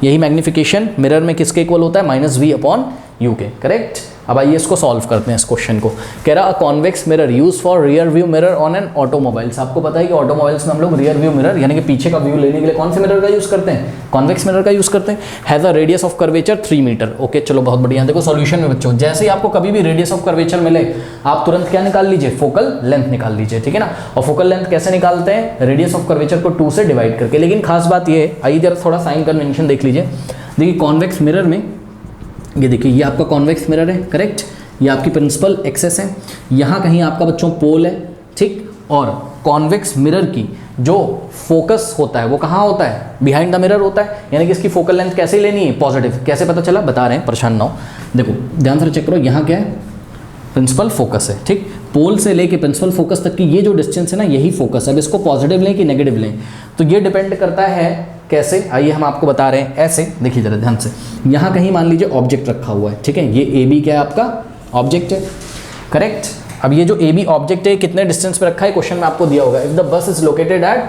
यही मैग्नीफिकेशन मिरर में किसके इक्वल होता है, -v/u के, करेक्ट। अब आइए इसको सॉल्व करते हैं इस क्वेश्चन को। कह रहा convex mirror use for rear view mirror on an automobiles. आपको पता है कि ऑटोमोबाइल्स में हम लोग रियर व्यू मिरर यानी कि पीछे का व्यू लेने के लिए कौन से मिरर का यूज करते हैं, कॉन्वेक्स मिरर का यूज करते हैं। Has a radius of curvature 3 metre. Okay चलो बहुत बढ़िया। देखो सॉल्यूशन में बच्चों जैसे ही आपको कभी भी रेडियस ऑफ कर्वेचर मिले आप तुरंत क्या निकाल लीजिए, फोकल लेंथ निकाल लीजिए, ठीक है ना। और फोकल लेंथ कैसे निकालते हैं, रेडियस ऑफ कर्वेचर को 2 से डिवाइड करके। लेकिन खास बात ये है, आइए जरा थोड़ा साइन कन्वेंशन देख लीजिए। देखिए कॉन्वेक्स मिरर में ये देखिए ये आपका कॉन्वेक्स मिरर है, करेक्ट, ये आपकी प्रिंसिपल एक्सेस है, यहाँ कहीं आपका बच्चों पोल है, ठीक। और कॉन्वेक्स मिरर की जो फोकस होता है वो कहाँ होता है, बिहाइंड द मिरर होता है, यानी कि इसकी फोकल लेंथ कैसे लेनी है, पॉजिटिव। कैसे पता चला, बता रहे हैं, परेशान ना हो। देखो ध्यान से चेक करो, यहाँ क्या है, प्रिंसिपल फोकस है, ठीक। पोल से लेके प्रिंसिपल फोकस तक की ये जो डिस्टेंस है ना, यही फोकस है। अब इसको पॉजिटिव लें कि नेगेटिव लें, तो ये डिपेंड करता है कैसे, आइए हम आपको बता रहे हैं। ऐसे देखिए जरा ध्यान से, यहाँ कहीं मान लीजिए ऑब्जेक्ट रखा हुआ है, ठीक है, ये ए बी क्या है आपका ऑब्जेक्ट है, करेक्ट। अब ये जो ए बी ऑब्जेक्ट है कितने डिस्टेंस पे रखा है, क्वेश्चन में आपको दिया होगा। If the bus is located at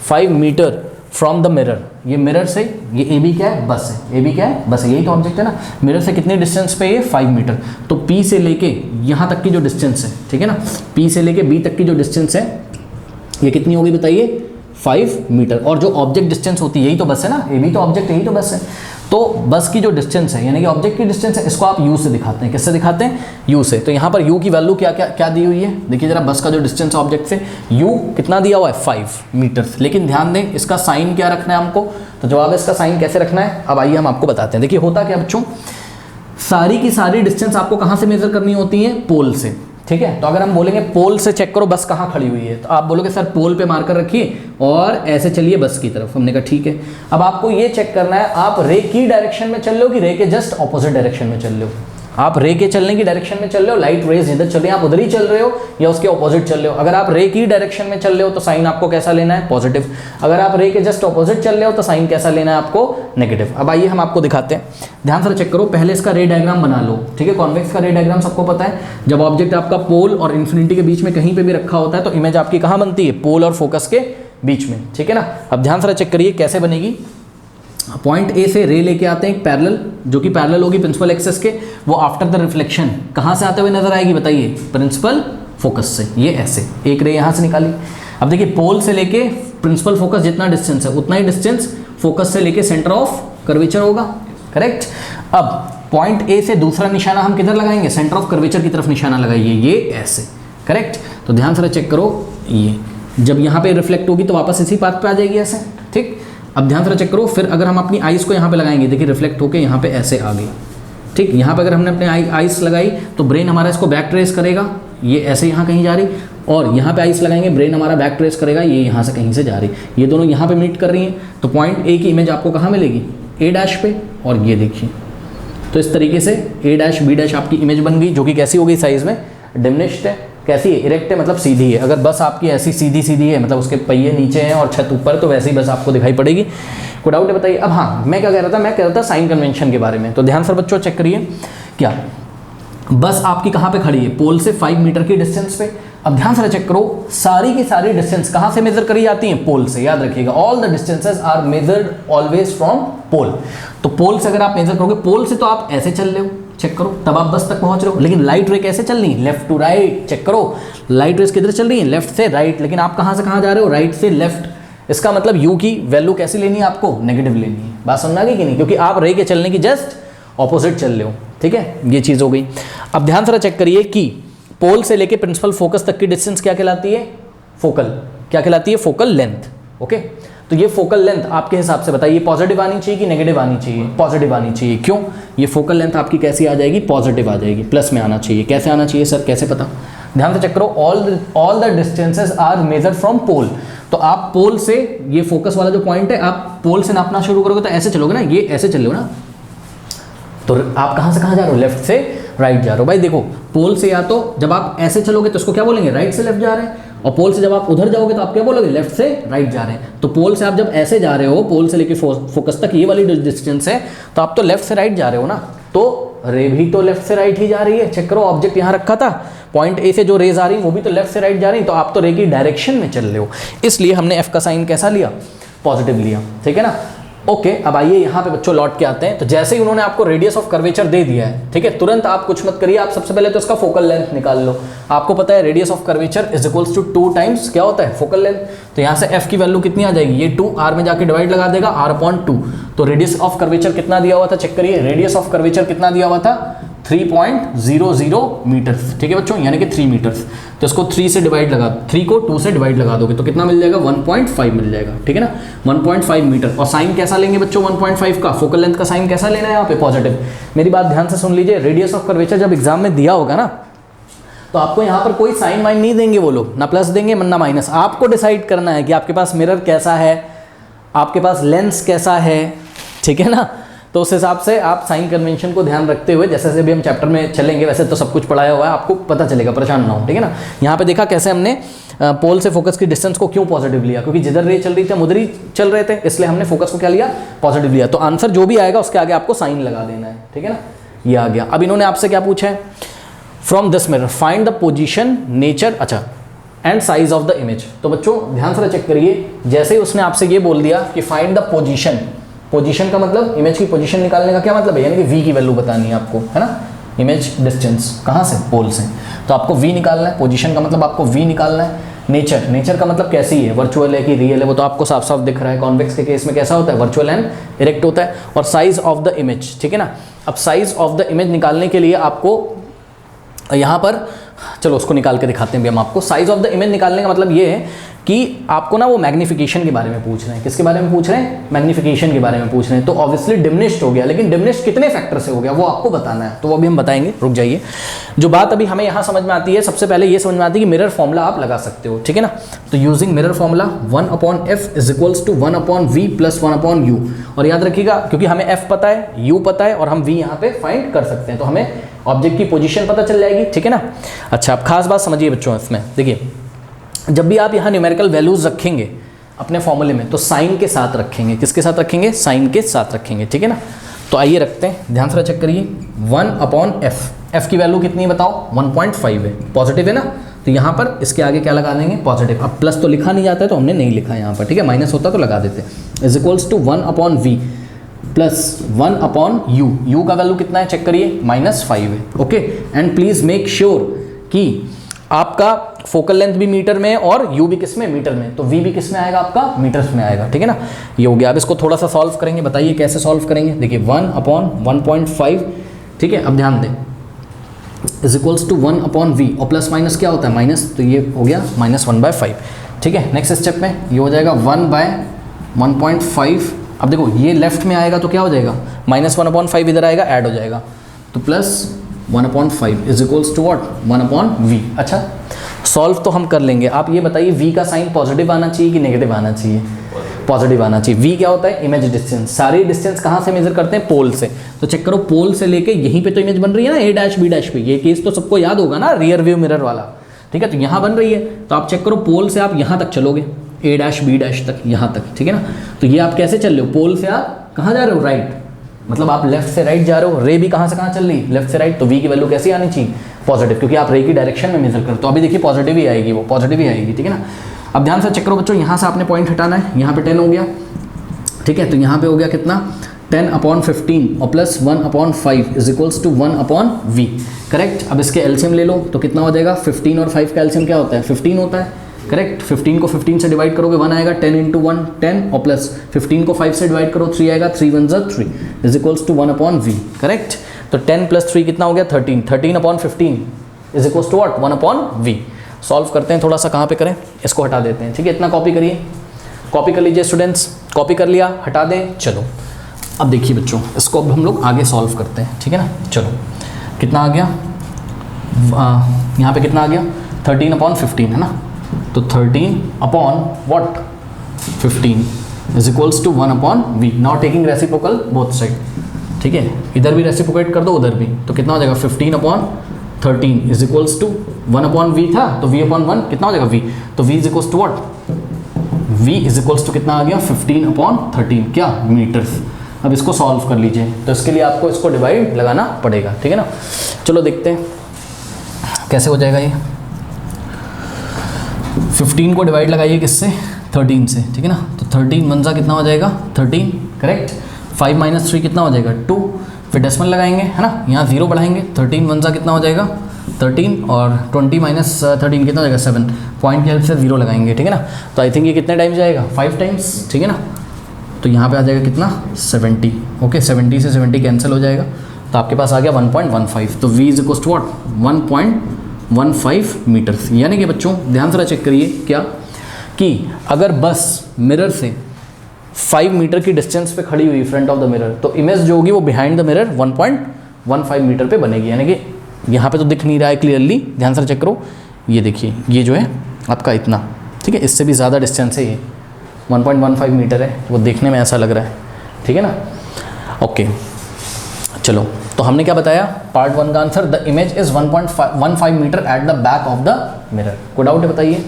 5 metre from the mirror, ये मिरर से, ये ए बी क्या है, बस है, ए बी क्या है, बस है, यही तो ऑब्जेक्ट है ना। मिरर से कितने डिस्टेंस पे ये 5 मीटर, तो पी से लेके यहाँ तक की जो डिस्टेंस है, ठीक है ना, पी से लेके बी तक की जो डिस्टेंस है ये कितनी होगी बताइए, 5 मीटर। और जो ऑब्जेक्ट डिस्टेंस होती है यही तो बस है ना, ए बी तो ऑब्जेक्ट यही तो बस है। तो बस की जो डिस्टेंस है यानी कि ऑब्जेक्ट की डिस्टेंस है, इसको आप u से दिखाते हैं। किससे दिखाते हैं, u से। तो यहाँ पर u की वैल्यू क्या क्या क्या दी हुई है, देखिए जरा, बस का जो डिस्टेंस है ऑब्जेक्ट से, u कितना दिया हुआ है, 5 मीटर। लेकिन ध्यान दें इसका साइन क्या रखना है हमको, तो जवाब है इसका साइन कैसे रखना है। अब आइए हम आपको बताते हैं। देखिए होता क्या बच्चों, सारी की सारी डिस्टेंस आपको कहाँ से मेजर करनी होती है, पोल से, ठीक है। तो अगर हम बोलेंगे पोल से चेक करो बस कहाँ खड़ी हुई है, तो आप बोलोगे सर पोल पे मार्कर रखिए और ऐसे चलिए बस की तरफ। हमने कहा ठीक है। अब आपको ये चेक करना है आप रे की डायरेक्शन में चल रहे हो कि रे के जस्ट ऑपोजिट डायरेक्शन में चल रहे हो। आप रे के चलने की डायरेक्शन में चल रहे हो, लाइट रेज इधर चल रही है, आप उधर ही चल रहे हो या उसके ऑपोजिट चल रहे हो। अगर आप रे की डायरेक्शन में चल रहे हो तो साइन आपको कैसा लेना है, पॉजिटिव। अगर आप रे के जस्ट ऑपोजिट चल रहे हो तो साइन कैसा लेना है आपको, नेगेटिव। अब आइए हम आपको दिखाते हैं, ध्यान से चेक करो। पहले इसका रे डायग्राम बना लो, ठीक है। कॉन्वेक्स का रे डायग्राम सबको पता है, जब ऑब्जेक्ट आपका पोल और इन्फिनिटी के बीच में कहीं पे भी रखा होता है तो इमेज आपकी कहाँ बनती है, पोल और फोकस के बीच में, ठीक है ना। अब ध्यान से चेक करिए कैसे बनेगी। पॉइंट ए से रे लेके आते हैं एक पैरेलल, जो कि पैरेलल होगी प्रिंसिपल एक्सेस के, वो आफ्टर द रिफ्लेक्शन कहाँ से आते हुए नजर आएगी बताइए, प्रिंसिपल फोकस से। ये ऐसे एक रे यहाँ से निकाली। अब देखिए पोल से लेके प्रिंसिपल फोकस जितना डिस्टेंस है उतना ही डिस्टेंस फोकस से लेके सेंटर ऑफ कर्वेचर होगा, करेक्ट। अब पॉइंट ए से दूसरा निशाना हम किधर लगाएंगे, सेंटर ऑफ कर्वेचर की तरफ निशाना लगाइए, ये ऐसे, करेक्ट। तो ध्यान से चेक करो, ये जब यहाँ पे रिफ्लेक्ट होगी तो वापस इसी पाथ पे आ जाएगी ऐसे, ठीक। अब ध्यान से चेक करो, फिर अगर हम अपनी आइस को यहाँ पे लगाएंगे, देखिए रिफ्लेक्ट होके यहाँ पे ऐसे आ गई, ठीक। यहाँ पे अगर हमने अपने आइस लगाई तो ब्रेन हमारा इसको बैक ट्रेस करेगा, ये ऐसे यहाँ कहीं जा रही, और यहाँ पे आइस लगाएंगे ब्रेन हमारा बैक ट्रेस करेगा, ये यहाँ से कहीं से जा रही, ये दोनों यहाँ पे मीट कर रही हैं। तो पॉइंट ए की इमेज आपको कहाँ मिलेगी, ए डैश पे, और ये देखिए। तो इस तरीके से ए डैश बी डैश आपकी इमेज बन गई, जो कि कैसी हो गई, साइज में डिमिनिश्ड है। कैसी है, इरेक्ट है, मतलब सीधी है। अगर बस आपकी ऐसी सीधी सीधी है, मतलब उसके पहिए नीचे हैं और छत ऊपर, तो वैसे ही बस आपको दिखाई पड़ेगी। कोई डाउट है बताइए। अब हाँ, मैं क्या कह रहा था, मैं कह रहा था साइन कन्वेंशन के बारे में। तो ध्यान से बच्चों चेक करिए, क्या बस आपकी कहाँ पे खड़ी है, पोल से 5 मीटर की डिस्टेंस पे। अब ध्यान से चेक करो, सारी की सारी डिस्टेंस कहाँ से मेजर करी जाती है, पोल से। याद रखिएगा, all the distances are measured always from pole. तो पोल से अगर आप मेजर करोगे, पोल से तो आप ऐसे चल रहे हो, चेक करो, तब आप बस तक पहुंच रहे हो। लेकिन लाइट रे कैसे चल रही है, लेफ्ट टू राइट। चेक करो, लाइट रेस किधर चल रही है, लेफ्ट से राइट। लेकिन आप कहाँ से कहाँ जा रहे हो, राइट से लेफ्ट। इसका मतलब यू की वैल्यू कैसी लेनी है आपको, नेगेटिव लेनी है। बात समझ आ गई कि नहीं, क्योंकि आप रे के चलने की जस्ट ऑपोजिट चल रहे हो, ठीक है। ये चीज़ हो गई। अब ध्यान से चेक करिए कि पोल से लेके प्रिंसिपल फोकस तक की डिस्टेंस क्या कहलाती है, फोकल, क्या कहलाती है, फोकल लेंथ। ओके, तो ये फोकल लेंथ आपके हिसाब से बताइए पॉजिटिव आनी चाहिए कि नेगेटिव आनी चाहिए, पॉजिटिव आनी चाहिए। क्यों, ये फोकल लेंथ आपकी कैसी आ जाएगी, पॉजिटिव आ जाएगी, प्लस में आना चाहिए। कैसे आना चाहिए सर, कैसे पता, ध्यान से चेक करो। All the distances are measured from pole. तो आप पोल से, ये फोकस वाला जो पॉइंट है, आप पोल से नापना शुरू करोगे तो ऐसे चलोगे ना, ये ऐसे चलोगे ना, तो आप कहाँ से कहाँ जा रहे हो, लेफ्ट से राइट जा रहे हो। भाई देखो, पोल से या तो जब आप ऐसे चलोगे तो इसको क्या बोलेंगे, राइट से लेफ्ट जा रहे हैं, और पोल से जब आप उधर जाओगे तो आप क्या बोलोगे, लेफ्ट से राइट जा रहे हैं। तो पोल से आप जब ऐसे जा रहे हो, पोल से लेके फोकस तक ये वाली डिस्टेंस है, तो आप तो लेफ्ट से राइट जा रहे हो ना। तो तो रे भी तो लेफ्ट से राइट ही जा रही है। चेक करो, ऑब्जेक्ट यहाँ रखा था, पॉइंट ए से जो रेज आ रही वो भी तो लेफ्ट से राइट जा रही, तो आप तो रे की डायरेक्शन में चल रहे हो, इसलिए हमने एफ का साइन कैसा लिया, पॉजिटिव लिया। ठीक है ना। ओके, अब आइए यहाँ पे बच्चों लौट के आते हैं। तो जैसे ही उन्होंने आपको रेडियस ऑफ कर्वेचर दे दिया है, ठीक है, तुरंत आप कुछ मत करिए, आप सबसे पहले तो इसका फोकल लेंथ निकाल लो। आपको पता है radius of curvature is equals to 2 times क्या होता है, फोकल लेंथ। तो यहाँ से एफ की वैल्यू कितनी आ जाएगी, ये 2 आर में जाके डिवाइड लगा देगा, r/2। तो रेडियस ऑफ कर्वेचर कितना दिया हुआ था, चेक करिए, रेडियस ऑफ कर्वेचर कितना दिया हुआ था, 3.00 मीटर। ठीक है बच्चों, यानी कि 3 मीटर्स। तो इसको 3 से डिवाइड लगा, 3 को 2 से डिवाइड लगा दोगे तो कितना मिल जाएगा, 1.5 मिल जाएगा। ठीक है ना, 1.5 मीटर। और साइन कैसा लेंगे बच्चों 1.5 का, फोकल लेंथ का साइन कैसा लेना है यहाँ पे, पॉजिटिव। मेरी बात ध्यान से सुन लीजिए, रेडियस ऑफ कर्वेचर जब एग्जाम में दिया होगा ना, तो आपको यहाँ पर कोई साइन वाइन नहीं देंगे वो लोग, ना प्लस देंगे ना माइनस। आपको डिसाइड करना है कि आपके पास मिरर कैसा है, आपके पास लेंस कैसा है। ठीक है ना, तो उस हिसाब से आप साइन कन्वेंशन को ध्यान रखते हुए, जैसे जैसे भी हम चैप्टर में चलेंगे वैसे तो सब कुछ पढ़ाया हुआ है, आपको पता चलेगा, परेशान ना हो। ठीक है ना। यहाँ पे देखा कैसे हमने पोल से फोकस की डिस्टेंस को क्यों पॉजिटिव लिया, क्योंकि जिधर रे चल रही थी हम उधर ही चल रहे थे, इसलिए हमने फोकस को क्या लिया, पॉजिटिव लिया। तो आंसर जो भी आएगा उसके आगे आपको साइन लगा देना है। ठीक है ना, ये आ गया। अब इन्होंने आपसे क्या पूछा है, from this mirror find the position, nature, अच्छा, and size of the image. तो बच्चों ध्यान से चेक करिए, जैसे ही उसने आपसे ये बोल दिया कि फाइंड द पोजीशन, पोजीशन का मतलब इमेज की पोजीशन निकालने का क्या मतलब है, यानी कि v की वैल्यू बतानी है आपको, है ना। इमेज डिस्टेंस कहाँ से, पोल से, तो आपको v निकालना है। पोजीशन का मतलब आपको v निकालना है। नेचर, नेचर का मतलब कैसी है, वर्चुअल है कि रियल है, वो तो आपको साफ साफ दिख रहा है। कॉन्वेक्स के केस में कैसा होता है, वर्चुअल एंड इरेक्ट होता है। और साइज ऑफ द इमेज, ठीक है ना। अब साइज ऑफ द इमेज निकालने के लिए आपको यहाँ पर, चलो उसको निकाल के दिखाते हैं भी हम आपको। साइज ऑफ द इमेज निकालने का मतलब ये है कि आपको ना वो मैग्निफिकेशन के बारे में पूछ रहे हैं। किसके बारे में पूछ रहे हैं, मैग्निफिकेशन के बारे में पूछ रहे हैं। तो ऑब्वियसली डिमिनिश्ड हो गया, लेकिन डिमिनिश्ड कितने फैक्टर से हो गया वो आपको बताना है, तो वो अभी हम बताएंगे, रुक जाइए। जो बात अभी हमें यहाँ समझ में आती है, सबसे पहले ये समझ में आती है कि मिरर फॉर्मूला आप लगा सकते हो। ठीक है ना। तो using mirror formula 1/f is equals to 1/v plus 1/u। और याद रखिएगा, क्योंकि हमें f पता है, u पता है, और हम v यहाँ पे फाइंड कर सकते हैं, तो हमें ऑब्जेक्ट की पोजीशन पता चल जाएगी। ठीक है ना। अच्छा, अब खास बात समझिए बच्चों, इसमें देखिए, जब भी आप यहाँ न्यूमेरिकल वैल्यूज रखेंगे अपने फॉर्मूले में, तो साइन के साथ रखेंगे। किसके साथ रखेंगे, साइन के साथ रखेंगे। ठीक है ना। तो आइए रखते हैं, ध्यान से चेक करिए, 1/f, f की वैल्यू कितनी है बताओ, 1.5 है, पॉजिटिव है ना। तो यहाँ पर इसके आगे क्या लगा देंगे, पॉजिटिव। अब प्लस तो लिखा नहीं जाता है तो हमने नहीं लिखा यहाँ पर, ठीक है, माइनस होता तो लगा देते। Is equals to 1/v plus 1/u। u का वैल्यू कितना है चेक करिए, -5 है। Okay, and please make sure कि आपका फोकल लेंथ भी मीटर में और u भी किस में, मीटर में। तो v भी किस में आएगा, आपका मीटर्स में आएगा। ठीक है ना, ये हो गया। अब इसको थोड़ा सा सॉल्व करेंगे, बताइए कैसे सॉल्व करेंगे। देखिए 1/1.5, ठीक है। अब ध्यान दें, इज इक्वल्स टू 1/v, और प्लस माइनस क्या होता है, माइनस, तो ये हो गया -1/5। ठीक है, नेक्स्ट स्टेप में ये हो जाएगा 1/1.5। अब देखो ये लेफ्ट में आएगा तो क्या हो जाएगा, -1/5 इधर आएगा, ऐड हो जाएगा, तो plus 1/5 is equals to what, 1/v। अच्छा, सॉल्व तो हम कर लेंगे। आप ये बताइए v का साइन पॉजिटिव आना चाहिए कि नेगेटिव आना चाहिए, पॉजिटिव आना चाहिए। v क्या होता है, इमेज डिस्टेंस। सारी डिस्टेंस कहाँ से मेजर करते हैं, पोल से। तो चेक करो, पोल से लेके यहीं पे तो इमेज बन रही है ना, a' b' पे। ये केस तो सबको याद होगा ना, रियर व्यू मिरर वाला। ठीक है, तो यहाँ बन रही है, तो आप चेक करो, पोल से आप यहाँ तक चलोगे, a' b' तक, यहाँ तक। ठीक है ना। तो ये आप कैसे चल रहे हो, पोल से आप कहाँ जा रहे हो, राइट, मतलब आप लेफ्ट से राइट जा रहे हो। रे भी कहाँ से कहाँ चल रही है, लेफ्ट से राइट। तो v की वैल्यू कैसी आनी चाहिए, पॉजिटिव, क्योंकि आप रे की डायरेक्शन में मेजर करो। तो अभी देखिए पॉजिटिव ही आएगी, वो पॉजिटिव ही आएगी। ठीक है ना। अब ध्यान से चेक करो बच्चों, यहाँ से आपने पॉइंट हटाना है, यहाँ पे 10 हो गया। ठीक है, तो यहाँ पे हो गया कितना, 10/15 और plus 1/5 is equals to 1/v। Correct. अब इसके एलसीएम ले लो तो कितना हो जाएगा, 15 और 5 का एलसीएम क्या होता है, 15 होता है। करेक्ट, 15 को 15 से डिवाइड करोगे 1 आएगा, 10 × 1 10, और प्लस 15 को 5 से डिवाइड करो 3 आएगा, 3 1 3 is equals to 1/v। Correct. तो 10 + 3 कितना हो गया, 13, 13/15 is equals to what, 1/v। Solve करते हैं, थोड़ा सा कहाँ पे करें, इसको हटा देते हैं। ठीक है, इतना कॉपी करिए, कॉपी कर लीजिए स्टूडेंट्स, कॉपी कर लिया, हटा दें। चलो अब देखिए बच्चों, इसको अब हम लोग आगे सॉल्व करते हैं। ठीक है ना। चलो कितना आ गया, यहाँ पे कितना आ गया, 13/15 है ना। तो 13/15 is equals to 1/v। Now taking reciprocal both side. ठीक है, इधर भी रेसिप्रोकेट कर दो, उधर भी, तो कितना हो जाएगा, 15/13 इज इक्वल्स टू 1/v था, तो v/1 कितना हो जाएगा, v। तो v is equals to what, v is equals to कितना आ गया, 15/13, क्या, मीटर्स। अब इसको सॉल्व कर लीजिए, तो इसके लिए आपको इसको डिवाइड लगाना पड़ेगा, ठीक है ना। चलो देखते हैं कैसे हो जाएगा ये। 15 को डिवाइड लगाइए किससे, 13 से, ठीक है ना। तो 13 1 कितना हो जाएगा 13, करेक्ट। 5 - 3 कितना हो जाएगा 2, फिर डेसिमल लगाएंगे, है ना, यहाँ 0 बढ़ाएंगे। 13 1 कितना हो जाएगा 13, और 20 - 13 कितना हो जाएगा 7, पॉइंट की हेल्प से 0 लगाएंगे, ठीक है ना। तो आई थिंक ये कितने टाइम्स जाएगा 5 टाइम्स, ठीक है ना। तो यहाँ पे आ जाएगा कितना 70, ओके। 70 से 70 कैंसिल हो जाएगा, तो आपके पास आ गया 1.15। तो v = what 1.15 मीटर्स। यानी कि बच्चों ध्यान से चेक करिए क्या, कि अगर बस मिरर से 5 मीटर की डिस्टेंस पे खड़ी हुई फ्रंट ऑफ द मिरर, तो इमेज जो होगी वो बिहाइंड द मिरर 1.15 मीटर पे बनेगी। यानी कि यहाँ पे तो दिख नहीं रहा है क्लियरली, ध्यान से चेक करो, ये देखिए ये जो है आपका इतना, ठीक है, इससे भी ज़्यादा डिस्टेंस है, ये 1.15 मीटर है, वो देखने में ऐसा लग रहा है, ठीक है ना। ओके चलो, तो हमने क्या बताया पार्ट 1 का answer, the image is 1.15 metre at the back of the mirror. कोई डाउट है बताइए,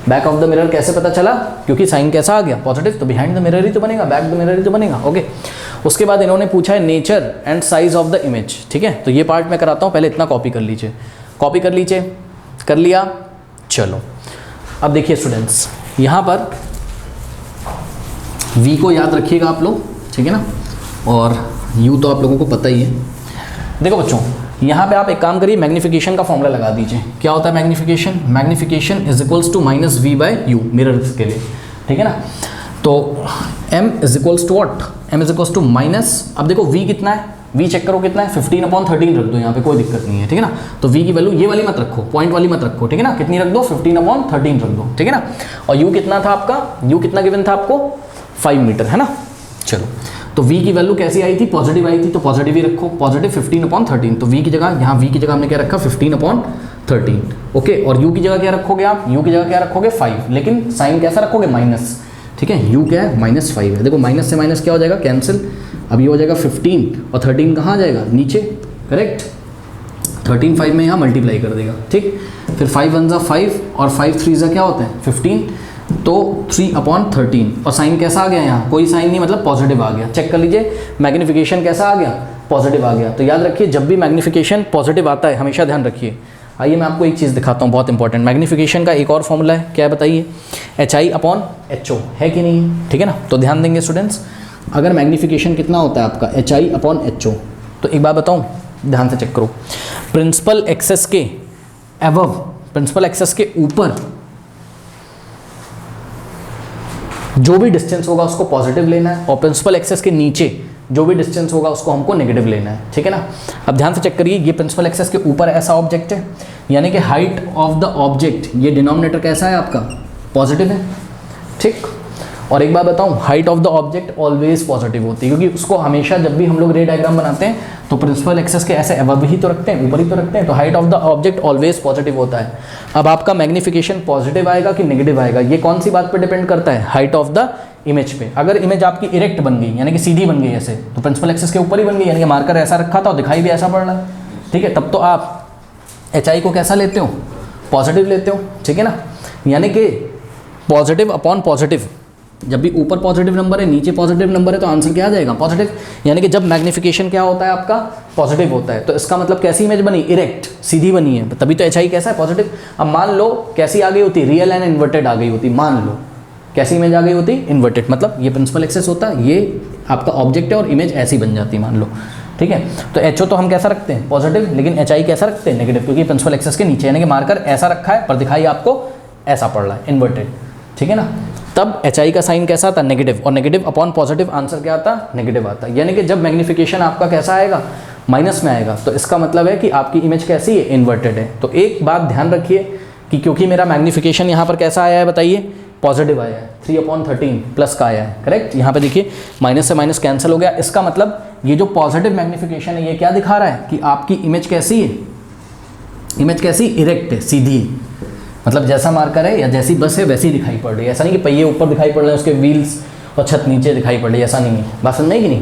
बैक ऑफ द मिरर कैसे पता चला, क्योंकि साइन कैसा आ गया पॉजिटिव, तो बिहाइंड द मिरर ही तो बनेगा, बैक द मिरर ही तो बनेगा, ओके। उसके बाद इन्होंने पूछा है nature and size of the image, ठीक है। तो ये पार्ट मैं कराता हूँ, पहले इतना कॉपी कर लीजिए, कॉपी कर लीजिए, कर लिया। चलो अब देखिए स्टूडेंट्स, यहाँ पर v को याद रखिएगा आप लोग, ठीक है ना, और u तो आप लोगों को पता ही है। देखो बच्चों, यहाँ पे आप एक काम करिए, मैग्नीफिकेशन का फॉर्मूला लगा दीजिए। क्या होता है magnification, magnification is equals to -v/u mirrors के लिए, ठीक है ना। तो m is equals to what, m is equals to minus, अब देखो v कितना है, v चेक करो कितना है, 15/13 रख दो, यहाँ पे कोई दिक्कत नहीं है, ठीक है ना। तो v की वैल्यू ये वाली मत रखो, पॉइंट वाली मत रखो, ठीक है ना, कितनी रख दो 15/13 रख दो, ठीक है ना। और u कितना था आपका, u कितना गिवन था आपको 5 मीटर, है ना। चलो, तो v की वैल्यू कैसी आई थी, पॉजिटिव आई थी, तो पॉजिटिव ही रखो, पॉजिटिव 15/13, तो v की जगह, यहाँ v की जगह हमने क्या रखा 15/13, ओके। और u की जगह क्या रखोगे आप, u की जगह क्या रखोगे 5, लेकिन साइन कैसा रखोगे माइनस, ठीक है। u क्या है -5 है, देखो माइनस से माइनस क्या हो जाएगा कैंसिल, अब ये हो जाएगा 15, और 13 कहाँ आ जाएगा नीचे, करेक्ट। 13 5 में यहाँ मल्टीप्लाई कर देगा, ठीक। फिर 5 1 5 और 5 3 क्या होते हैं 15, तो 3/13, और साइन कैसा आ गया यहाँ, कोई साइन नहीं, मतलब पॉजिटिव आ गया। चेक कर लीजिए मैग्नीफिकेशन कैसा आ गया, पॉजिटिव आ गया। तो याद रखिए जब भी मैग्नीफिकेशन पॉजिटिव आता है हमेशा ध्यान रखिए। आइए मैं आपको एक चीज़ दिखाता हूँ बहुत इंपॉर्टेंट, मैग्नीफिकेशन का एक और फॉर्मूला है, क्या है बताइए, HI/HO है कि नहीं है, ठीक है ना। तो ध्यान देंगे स्टूडेंट्स, अगर मैग्नीफिकेशन कितना होता है आपका HI/HO, तो एक बात बताऊँ, ध्यान से चेक करो, प्रिंसिपल एक्सेस के एबव, प्रिंसिपल एक्सेस के ऊपर जो भी डिस्टेंस होगा उसको पॉजिटिव लेना है, और प्रिंसिपल एक्सेस के नीचे जो भी डिस्टेंस होगा उसको हमको नेगेटिव लेना है, ठीक है ना। अब ध्यान से चेक करिए, ये प्रिंसिपल एक्सेस के ऊपर ऐसा ऑब्जेक्ट है, यानी कि हाइट ऑफ द ऑब्जेक्ट, ये डिनोमिनेटर कैसा है आपका पॉजिटिव है, ठीक। और एक बात बताऊं, height of the object always positive होती है, क्योंकि उसको हमेशा जब भी हम लोग रे डायग्राम बनाते हैं तो प्रिंसिपल एक्सेस के ऐसे अबव ही तो रखते हैं, ऊपर ही तो रखते हैं, तो height of the object always positive होता है। अब आपका मैग्नीफिकेशन पॉजिटिव आएगा कि नेगेटिव आएगा, ये कौन सी बात पे डिपेंड करता है, हाइट ऑफ द इमेज पे। अगर इमेज आपकी इरेक्ट बन गई, यानी कि सीधी बन गई ऐसे, तो प्रिंसिपल एक्सेस के ऊपर ही बन गई, यानी कि मार्कर ऐसा रखा था और दिखाई भी ऐसा पड़ रहा है, ठीक है, तब तो आप HI को कैसा लेते हो, पॉजिटिव लेते हो, ठीक है ना। यानी कि पॉजिटिव अपॉन पॉजिटिव, जब भी ऊपर पॉजिटिव नंबर है नीचे पॉजिटिव नंबर है तो आंसर क्या आ जाएगा पॉजिटिव। यानी कि जब मैग्नीफिकेशन क्या होता है आपका पॉजिटिव होता है, तो इसका मतलब कैसी इमेज बनी, इरेक्ट, सीधी बनी है, तभी तो HI कैसा है पॉजिटिव। अब मान लो कैसी आ गई होती, रियल एंड इन्वर्टेड आ गई होती, मान लो कैसी इमेज आ गई होती, इन्वर्टेड, मतलब ये प्रिंसिपल एक्सेस होता, ये आपका ऑब्जेक्ट है और इमेज ऐसी बन जाती मान लो, ठीक है। तो HO तो हम कैसा रखते हैं पॉजिटिव, लेकिन HI कैसा रखते हैं नेगेटिव, क्योंकि प्रिंसिपल एक्सेस के नीचे, यानी कि मार्कर ऐसा रखा है पर दिखाई आपको ऐसा पड़ रहा है इन्वर्टेड, ठीक है ना। तब HI का साइन कैसा आता, नेगेटिव, और नेगेटिव अपॉन पॉजिटिव आंसर क्या आता, नेगेटिव आता। यानी कि जब मैग्नीफिकेशन आपका कैसा आएगा, माइनस में आएगा, तो इसका मतलब है कि आपकी इमेज कैसी है, इन्वर्टेड है। तो एक बात ध्यान रखिए कि क्योंकि मेरा मैग्नीफिकेशन यहाँ पर कैसा आया है बताइए, पॉजिटिव आया है, 3/13 प्लस का आया है, करेक्ट। यहाँ पे देखिए माइनस से माइनस कैंसिल हो गया, इसका मतलब ये जो पॉजिटिव मैग्नीफिकेशन है ये क्या दिखा रहा है कि आपकी इमेज कैसी है, इमेज कैसी, इरेक्ट है, सीधी है, मतलब जैसा मार्कर है या जैसी बस है वैसी दिखाई पड़ रही है। ऐसा नहीं कि पहिए ऊपर दिखाई पड़ रहे हैं, उसके व्हील्स और छत नीचे दिखाई पड़ रही है, ऐसा नहीं है। बात समझ में आई कि नहीं,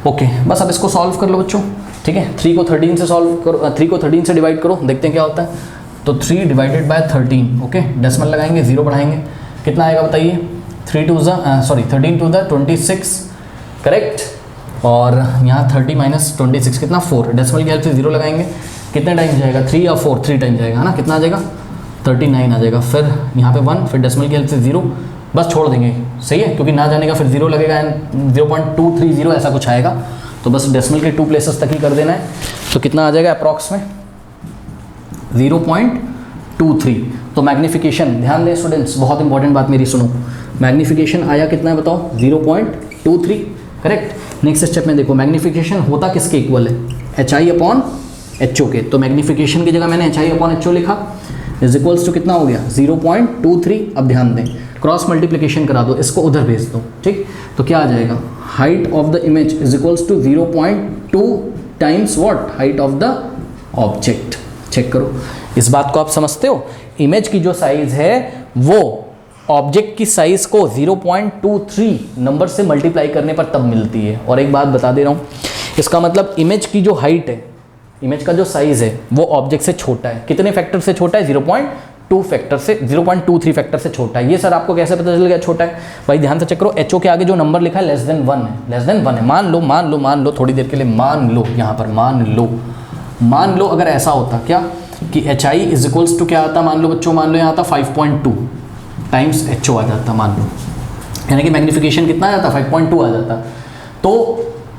ओके। बस अब इसको सॉल्व कर लो बच्चों, ठीक है। 3 को 13 से सॉल्व करो, 3 को 13 से डिवाइड करो, देखते हैं क्या होता है। तो 3 डिवाइडेड बाय 13, ओके, डेसिमल लगाएंगे, 0 बढ़ाएंगे, कितना आएगा बताइए, 13 टू द 26, करेक्ट। और यहाँ 30 माइनस 26 कितना 4, डेसिमल की हेल्प से 0 लगाएंगे, कितने टाइम जाएगा 3 या 4, 3 टाइम जाएगा है ना, कितना आ जाएगा 39 आ जाएगा। फिर यहाँ पे 1, फिर डेसिमल की हेल्प से 0, बस छोड़ देंगे, सही है, क्योंकि ना जाने का फिर 0 लगेगा एंड 0.230 ऐसा कुछ आएगा, तो बस डेसिमल के 2 प्लेसेस तक ही कर देना है। तो कितना आ जाएगा अप्रॉक्स में 0.23। तो मैग्नीफिकेशन, ध्यान दें स्टूडेंट्स, बहुत इंपॉर्टेंट बात मेरी सुनो, मैग्नीफिकेशन आया कितना है बताओ 0.23, करेक्ट। नेक्स्ट स्टेप में देखो मैग्नीफिकेशन होता किसके इक्वल है, HI/HO के, तो मैग्नीफिकेशन की जगह मैंने HI/HO लिखा, इज इक्वल्स टू कितना हो गया 0.23। अब ध्यान दें क्रॉस मल्टीप्लिकेशन करा दो, इसको उधर भेज दो, ठीक, तो क्या आ जाएगा height of the image is equals to 0.2 times what, height of the object. Check करो, इस बात को आप समझते हो, इमेज की जो साइज है वो ऑब्जेक्ट की साइज को 0.23 नंबर से मल्टीप्लाई करने पर तब मिलती है। और एक बात बता दे रहा हूँ, इसका मतलब इमेज की जो हाइट है, इमेज का जो साइज है वो ऑब्जेक्ट से छोटा है, कितने फैक्टर से छोटा है 0.2 फैक्टर से, 0.23 फैक्टर से छोटा है। ये सर आपको कैसे पता चल गया छोटा है, भाई ध्यान से चेक करो, HO के आगे जो नंबर लिखा है लेस देन 1 है, लेस देन 1 है, मान लो थोड़ी देर के लिए, मान लो यहाँ पर मान लो अगर ऐसा होता क्या कि HI इज इक्वल्स टू क्या आता, मान लो बच्चों, मान लो यहाँ आता 5.2 टाइम्स HO आ जाता, मान लो, यानी कि मैग्नीफिकेशन कितना आ जाता 5.2 आ जाता, तो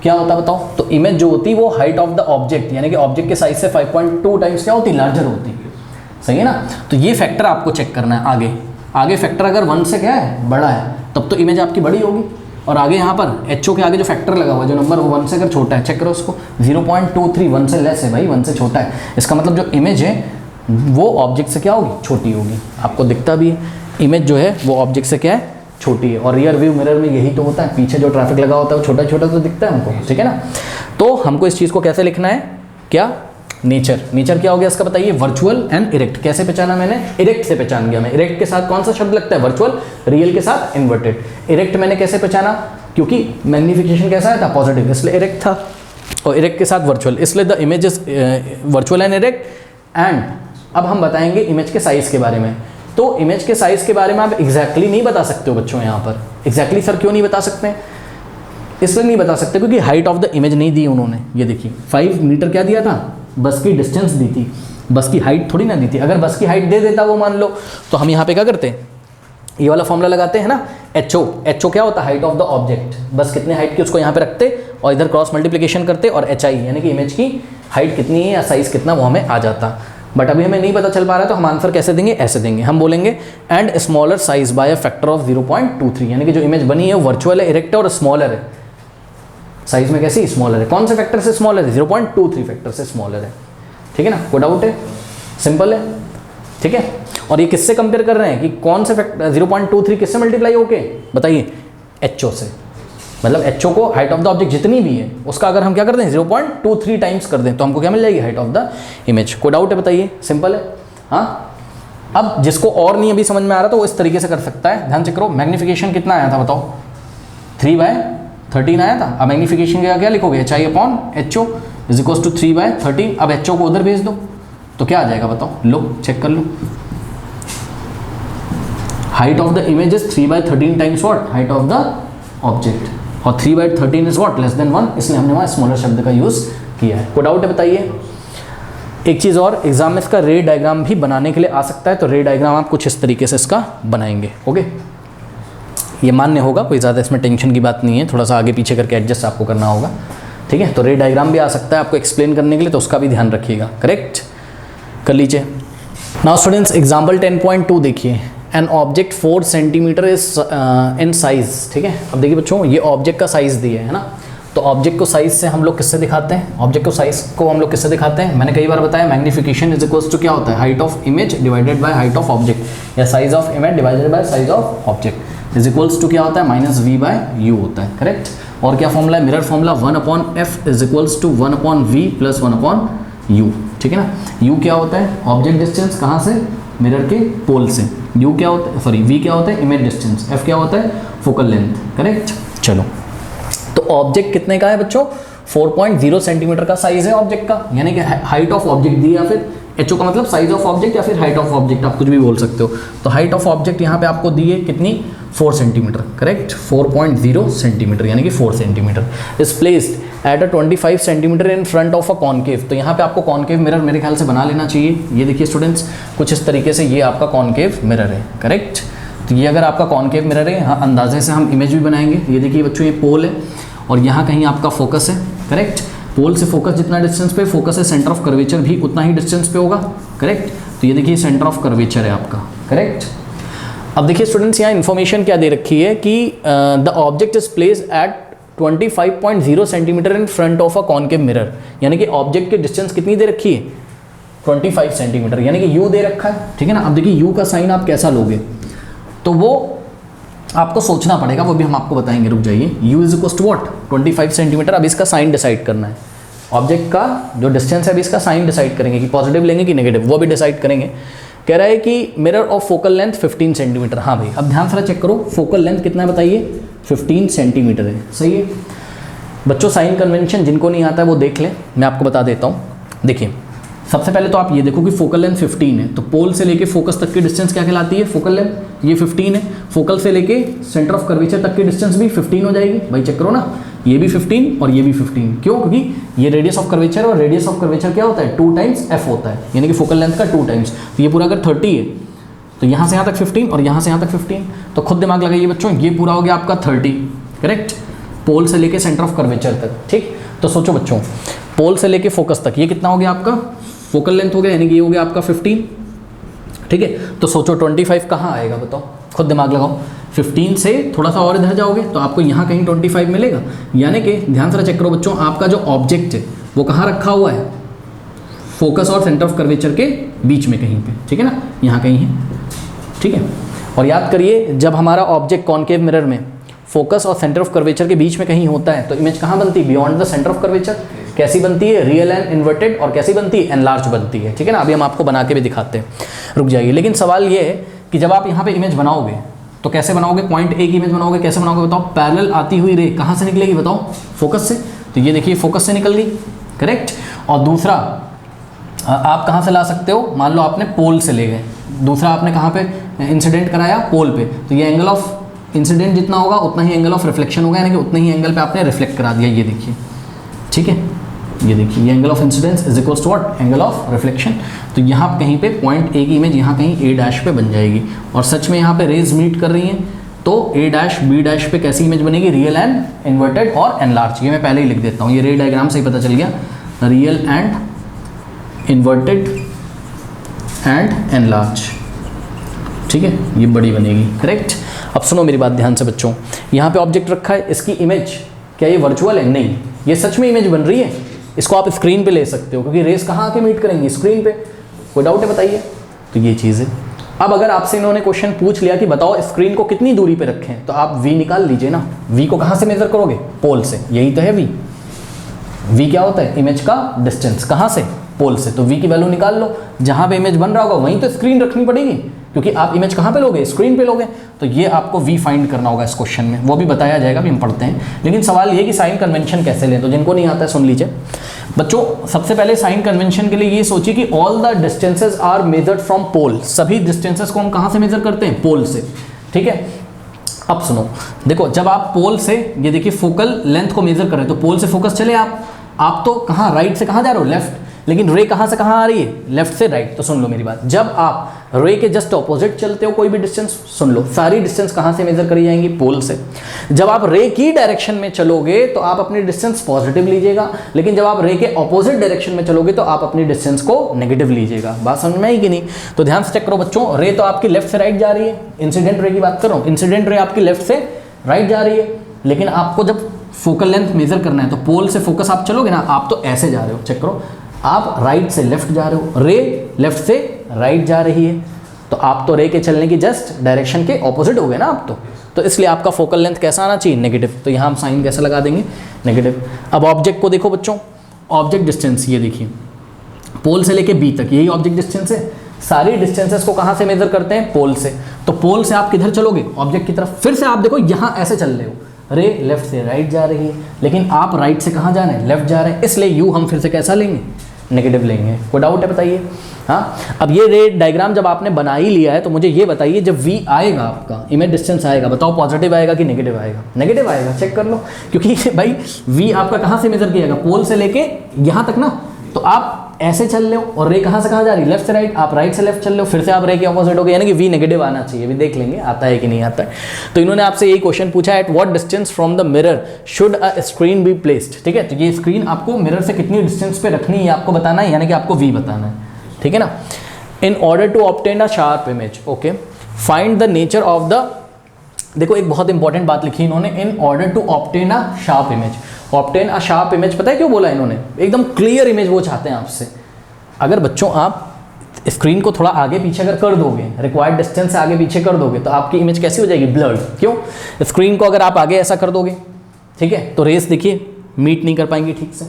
क्या होता बताओ, तो इमेज जो होती वो हाइट ऑफ द ऑब्जेक्ट यानी कि ऑब्जेक्ट के साइज से 5.2 टाइम्स क्या होती, लार्जर होती, सही है ना। तो ये फैक्टर आपको चेक करना है, आगे फैक्टर अगर 1 से क्या है बड़ा है तब तो इमेज आपकी बड़ी होगी, और आगे यहाँ पर HO के आगे जो फैक्टर लगा हुआ है, जो नंबर वो 1 से अगर छोटा है, चेक करो उसको 0.23, 1 से लेस है भाई, 1 से छोटा है, इसका मतलब जो इमेज है वो ऑब्जेक्ट से क्या होगी, छोटी होगी। आपको दिखता भी है इमेज जो है वो ऑब्जेक्ट से क्या है, छोटी है, और रियर व्यू मिरर में यही तो होता है, पीछे जो ट्रैफिक लगा होता है वो छोटा छोटा तो दिखता है हमको, ठीक है ना। तो हमको इस चीज़ को कैसे लिखना है, क्या नेचर क्या हो गया इसका बताइए, वर्चुअल एंड इरेक्ट। कैसे पहचाना मैंने, इरेक्ट से पहचान गया मैं, इरेक्ट के साथ कौन सा शब्द लगता है, वर्चुअल, रियल के साथ इन्वर्टेड। इरेक्ट मैंने कैसे पहचाना, क्योंकि मैग्नीफिकेशन कैसा आया था पॉजिटिव, इसलिए इरेक्ट था, और इरेक्ट के साथ वर्चुअल, इसलिए the image is virtual and erect. And अब हम बताएंगे इमेज के साइज के बारे में। तो इमेज के साइज के बारे में आप एग्जैक्टली नहीं बता सकते हो बच्चों, यहाँ पर एग्जैक्टली सर क्यों नहीं बता सकते, इसलिए नहीं बता सकते क्योंकि हाइट ऑफ द इमेज नहीं दी उन्होंने। ये देखिए 5 मीटर क्या दिया था, बस की डिस्टेंस दी थी, बस की हाइट थोड़ी ना दी थी। अगर बस की हाइट दे देता वो मान लो, तो हम यहाँ पे क्या करते हैं, ये वाला फॉर्मूला लगाते हैं ना, HO क्या होता है, हाइट ऑफ द ऑब्जेक्ट, बस कितने हाइट की उसको यहाँ पे रखते और इधर क्रॉस मल्टीप्लिकेशन करते, और HI यानी कि इमेज की हाइट कितनी है या साइज कितना वो हमें आ जाता। बट अभी हमें नहीं पता चल पा रहा है, तो हम आंसर कैसे देंगे, ऐसे देंगे, हम बोलेंगे and smaller size by a factor of 0.23, यानी कि जो इमेज बनी है वो वर्चुअल है, इरेक्ट है और स्मॉलर है, साइज में कैसी स्मॉलर है, कौन से फैक्टर से स्मॉलर है, 0.23 फैक्टर से स्मॉलर है, ठीक है ना, कोई डाउट है, सिंपल है, ठीक है। और ये किससे कंपेयर कर रहे हैं कि कौन से फैक्टर 0.23 किससे मल्टीप्लाई होके, बताइए HO से, मतलब HO को हाइट ऑफ द ऑब्जेक्ट जितनी भी है उसका अगर हम क्या कर दें 0.23 टाइम्स कर दें तो हमको क्या मिल जाएगी, हाइट ऑफ द इमेज। कोई डाउट है बताइए, सिंपल है। हाँ, अब जिसको और नहीं अभी समझ में आ रहा तो वो इस तरीके से कर सकता है, ध्यान से करो। मैग्नीफिकेशन कितना आया था बताओ, 3/13 आया था। अब मैग्नीफिकेशन का क्या लिखोगे, HI/HO इज इक्वल्स टू 3/13। अब HO को उधर भेज दो तो क्या आ जाएगा बताओ, लो चेक कर लो, height of the image is 3/13 times what, height of the object, और 3/13 इज व्हाट, लेस देन 1, इसलिए हमने वहाँ स्मॉलर शब्द का यूज़ किया है। कोई डाउट है बताइए। एक चीज़ और, एग्जाम में इसका रे डायग्राम भी बनाने के लिए आ सकता है, तो रे डायग्राम आप कुछ इस तरीके से इसका बनाएंगे, ओके, ये मान्य होगा, कोई ज़्यादा इसमें टेंशन की बात नहीं है, थोड़ा सा आगे पीछे करके एडजस्ट आपको करना होगा, ठीक है। तो रे डायग्राम भी आ सकता है आपको एक्सप्लेन करने के लिए, तो उसका भी ध्यान रखिएगा, करेक्ट कर लीजिए। नाउ स्टूडेंट्स एग्जाम्पल 10.2 देखिए, an object 4 centimetre is in size, ठीक है। अब देखिए बच्चों, ये ऑब्जेक्ट का साइज दिया है ना, तो ऑब्जेक्ट को साइज से हम लोग किससे दिखाते हैं, ऑब्जेक्ट को साइज को हम लोग किससे दिखाते हैं, मैंने कई बार बताया मैग्नीफिकेशन इज इक्वल्स टू क्या होता है, height of image divided by height of object, या size of image divided by size of object is equals to क्या होता है, -v/u होता है, करेक्ट। और क्या फॉर्मूला है, mirror formula 1/f is equals to 1/v plus 1/u, ठीक है ना। u क्या होता है, ऑब्जेक्ट डिस्टेंस, कहाँ से, मिरर के पोल से, u क्या होता है, सॉरी v क्या होता है, इमेज डिस्टेंस, f क्या होता है, फोकल लेंथ, करेक्ट। चलो, तो ऑब्जेक्ट कितने का है बच्चों, 4.0 सेंटीमीटर का साइज है ऑब्जेक्ट का, यानी कि हाइट ऑफ ऑब्जेक्ट दी, या फिर HO का मतलब साइज ऑफ ऑब्जेक्ट, या फिर हाइट ऑफ ऑब्जेक्ट, आप कुछ भी बोल सकते हो। तो हाइट ऑफ ऑब्जेक्ट यहाँ पे आपको दी है कितनी, 4 सेंटीमीटर, करेक्ट, 4.0 सेंटीमीटर यानी कि 4 centimetre is placed at a 25 centimetre in front of a concave. तो यहाँ पे आपको कॉन्केव मिरर मेरे ख्याल से बना लेना चाहिए। ये देखिए स्टूडेंट्स, कुछ इस तरीके से ये आपका कॉन्केव मिरर है, करेक्ट। तो ये अगर आपका कॉन्केव मिरर है, हाँ अंदाजे से हम इमेज भी बनाएंगे। ये देखिए बच्चों, ये पोल है और यहाँ कहीं आपका फोकस है, करेक्ट। पोल से फोकस जितना डिस्टेंस पे, फोकस है सेंटर ऑफ कर्वेचर भी उतना ही डिस्टेंस पे होगा, करेक्ट। तो ये देखिए सेंटर ऑफ कर्वेचर है आपका, करेक्ट। अब देखिए स्टूडेंट्स, यहाँ इन्फॉर्मेशन क्या दे रखी है कि the object is place at 25.0 centimetre in front of a concave mirror, यानी कि ऑब्जेक्ट की डिस्टेंस कितनी दे रखी है 25 सेंटीमीटर, यानी कि यू दे रखा है, ठीक है ना। अब देखिए यू का साइन आप कैसा लोगे, तो वो आपको सोचना पड़ेगा, वो भी हम आपको बताएंगे, रुक जाइए। u is equal to what 25 centimetre. अब इसका साइन डिसाइड करना है, ऑब्जेक्ट का जो डिस्टेंस है अभी इसका साइन डिसाइड करेंगे कि पॉजिटिव लेंगे कि नेगेटिव, वो भी डिसाइड करेंगे। कह रहा है कि mirror of focal length 15 centimetre. हाँ भाई, अब ध्यान से चेक करो, फोकल लेंथ कितना है बताइए, 15 सेंटीमीटर है, सही है। बच्चों साइन कन्वेंशन जिनको नहीं आता है वो देख लें, मैं आपको बता देता हूँ। देखिए सबसे पहले तो आप ये देखो कि फोकल लेंथ 15 है, तो पोल से लेके फोकस तक की डिस्टेंस क्या कहलाती है, फोकल लेंथ, ये 15 है। फोकल से लेके सेंटर ऑफ कर्वेचर तक की डिस्टेंस भी 15 हो जाएगी, भाई चेक करो ना, ये भी 15 और ये भी 15। क्यों? क्योंकि ये रेडियस ऑफ कर्वेचर और रेडियस ऑफ कर्वेचर क्या होता है 2 टाइम्स f होता है, यानी कि फोकल लेंथ का 2 टाइम्स। तो ये पूरा अगर 30 है तो यहाँ से यहाँ तक 15 और यहाँ से यहाँ तक 15, तो खुद दिमाग लगाइए बच्चों, ये पूरा हो गया आपका 30, करेक्ट, पोल से लेके सेंटर ऑफ कर्वेचर तक, ठीक। तो सोचो बच्चों, पोल से लेके फोकस तक ये कितना हो गया आपका फोकल लेंथ हो गया, यानी कि ये हो गया आपका 15, ठीक है। तो सोचो 25 कहाँ आएगा बताओ, खुद दिमाग लगाओ। 15 से थोड़ा सा और इधर जाओगे तो आपको यहाँ कहीं 25 मिलेगा, यानी कि ध्यान से चेक करो बच्चों, आपका जो ऑब्जेक्ट है वो कहाँ रखा हुआ है, फोकस और सेंटर ऑफ कर्वेचर के बीच में कहीं पे, ठीक है ना, यहाँ कहीं है, ठीक है। और याद करिए, जब हमारा ऑब्जेक्ट कॉन्केव मिरर में फोकस और सेंटर ऑफ कर्वेचर के बीच में कहीं होता है तो इमेज कहाँ बनती है, beyond the centre of curvature. कैसी बनती है, रियल एंड इन्वर्टेड, और कैसी बनती है, एनलार्ज बनती है, ठीक है ना। अभी हम आपको बना के भी दिखाते हैं, रुक जाइए। लेकिन सवाल ये है कि जब आप यहाँ पे इमेज बनाओगे तो कैसे बनाओगे, पॉइंट ए की इमेज बनाओगे, कैसे बनाओगे बताओ। पैरेलल आती हुई रे कहाँ से निकलेगी बताओ, फोकस से। तो ये देखिए फोकस से निकल गई, करेक्ट। और दूसरा आप कहाँ से ला सकते हो, मान लो आपने पोल से ले गए, दूसरा आपने कहाँ पे इंसिडेंट कराया, पोल पे, तो ये एंगल ऑफ इंसिडेंट जितना होगा उतना ही एंगल ऑफ रिफ्लेक्शन होगा, यानी कि उतने ही एंगल पे आपने रिफ्लेक्ट करा दिया, ये देखिए, ठीक है। ये देखिए, ये angle of incidence is equals to what, angle of reflection. तो यहाँ कहीं पे पॉइंट ए की इमेज यहाँ कहीं ए डैश पे बन जाएगी, और सच में यहाँ पे रेज मीट कर रही हैं, तो ए डैश बी डैश पे कैसी इमेज बनेगी, रियल एंड इन्वर्टेड और एनलार्ज। ये मैं पहले ही लिख देता हूँ, ये रे डायग्राम से ही पता चल गया, real and inverted and enlarge, ठीक है, ये बड़ी बनेगी, करेक्ट। अब सुनो मेरी बात ध्यान से बच्चों, यहाँ पे ऑब्जेक्ट रखा है, इसकी इमेज क्या ये वर्चुअल है, नहीं, ये सच में इमेज बन रही है। इसको आप स्क्रीन पे ले सकते हो, क्योंकि रेस कहाँ आके मीट करेंगी, स्क्रीन पे। कोई डाउट है बताइए, तो ये चीज़ है। अब अगर आपसे इन्होंने क्वेश्चन पूछ लिया कि बताओ स्क्रीन को कितनी दूरी पे रखें, तो आप v निकाल लीजिए ना। v को कहाँ से मेजर करोगे, पोल से, यही तो है v। v क्या होता है, इमेज का डिस्टेंस, कहाँ से, पोल से। तो v की वैल्यू निकाल लो, जहाँ पे इमेज बन रहा होगा वहीं तो स्क्रीन रखनी पड़ेगी, क्योंकि आप इमेज कहाँ पे लोगे, स्क्रीन पे लोगे। तो ये आपको v फाइंड करना होगा इस क्वेश्चन में, वो भी बताया जाएगा, भी हम पढ़ते हैं। लेकिन सवाल ये कि साइन कन्वेंशन कैसे लें, तो जिनको नहीं आता है सुन लीजिए बच्चों। सबसे पहले साइन कन्वेंशन के लिए ये सोचिए कि all the distances are measured from pole. सभी डिस्टेंसेस को हम कहाँ से मेजर करते हैं, पोल से, ठीक है। अब सुनो, देखो जब आप पोल से, ये देखिए फोकल लेंथ को मेजर कर रहे हैं, तो पोल से फोकस चले आप तो कहाँ, राइट से कहाँ जा रहे हो, लेफ्ट, लेकिन रे कहाँ से कहाँ आ रही है, लेफ्ट से राइट। तो सुन लो मेरी बात, जब आप रे के जस्ट ऑपोजिट चलते हो कोई भी डिस्टेंस, सुन लो सारी डिस्टेंस कहाँ से मेजर करी जाएंगी, पोल से। जब आप रे की डायरेक्शन में चलोगे तो आप अपनी डिस्टेंस पॉजिटिव लीजिएगा, लेकिन जब आप रे के ऑपोजिट डायरेक्शन में चलोगे तो आप अपनी डिस्टेंस को नेगेटिव लीजिएगा। बात समझ में आई कि नहीं? तो ध्यान से चेक करो बच्चों, रे तो आपकी लेफ्ट से राइट जा रही है, इंसिडेंट रे की बात कर रहा हूँ, इंसिडेंट रे आपकी लेफ्ट से राइट जा रही है, लेकिन आपको जब फोकल लेंथ मेजर करना है तो पोल से फोकस आप चलोगे ना, आप तो ऐसे जा रहे हो, चेक करो, आप राइट से लेफ्ट जा रहे हो, रे लेफ्ट से राइट जा रही है, तो आप तो रे के चलने की जस्ट डायरेक्शन के ऑपोजिट हो गए ना आप तो इसलिए आपका फोकल लेंथ कैसा आना चाहिए, नेगेटिव। तो यहाँ हम साइन कैसे लगा देंगे, नेगेटिव। अब ऑब्जेक्ट को देखो बच्चों, ऑब्जेक्ट डिस्टेंस ये देखिए, पोल से लेके बी तक यही ऑब्जेक्ट डिस्टेंस है। सारी डिस्टेंसेस को कहाँ से मेजर करते हैं, पोल से। तो पोल से आप किधर चलोगे, ऑब्जेक्ट की तरफ। फिर से आप देखो यहाँ ऐसे चल रहे हो, रे लेफ्ट से राइट जा रही है, लेकिन आप राइट से कहाँ जा रहे हैं, लेफ्ट जा रहे हैं, इसलिए यू हम फिर से कैसा लेंगे, नेगेटिव लेंगे। कोई डाउट है बताइए? हाँ, अब ये रे डायग्राम जब आपने बना ही लिया है तो मुझे ये बताइए, जब v आएगा आपका इमेज डिस्टेंस आएगा, बताओ पॉजिटिव आएगा कि नेगेटिव आएगा? नेगेटिव आएगा, चेक कर लो, क्योंकि भाई v आपका कहाँ से मेजर किया जाएगा? पोल से लेके यहाँ तक ना। तो आप ऐसे चल रहे हो और रे कहाँ से कहाँ जा रही है? लेफ्ट से राइट, आप राइट से लेफ्ट चल रहे हो, फिर से आप रे के ऑपोजिट हो गए, यानी कि v नेगेटिव आना चाहिए। भी देख लेंगे आता है कि नहीं आता है। तो इन्होंने आपसे यही क्वेश्चन पूछा, at what distance from the mirror should a screen be placed. ठीक है, तो ये स्क्रीन आपको मिरर से कितनी डिस्टेंस पे रखनी है आपको बताना है, यानी कि आपको v बताना है। ठीक है ना। In order to obtain a sharp image, okay, find the nature of the, देखो एक बहुत इंपॉर्टेंट बात लिखी इन्होंने, in order to obtain a sharp image. Obtain a sharp image पता है क्यों बोला इन्होंने? एकदम क्लियर इमेज वो चाहते हैं आपसे। अगर बच्चों आप स्क्रीन को थोड़ा आगे पीछे अगर कर दोगे, रिक्वायर्ड डिस्टेंस से आगे पीछे कर दोगे, तो आपकी इमेज कैसी हो जाएगी? ब्लर्ड। क्यों? स्क्रीन को अगर आप आगे ऐसा कर दोगे, ठीक है, तो रेस देखिए मीट नहीं कर पाएंगी ठीक से।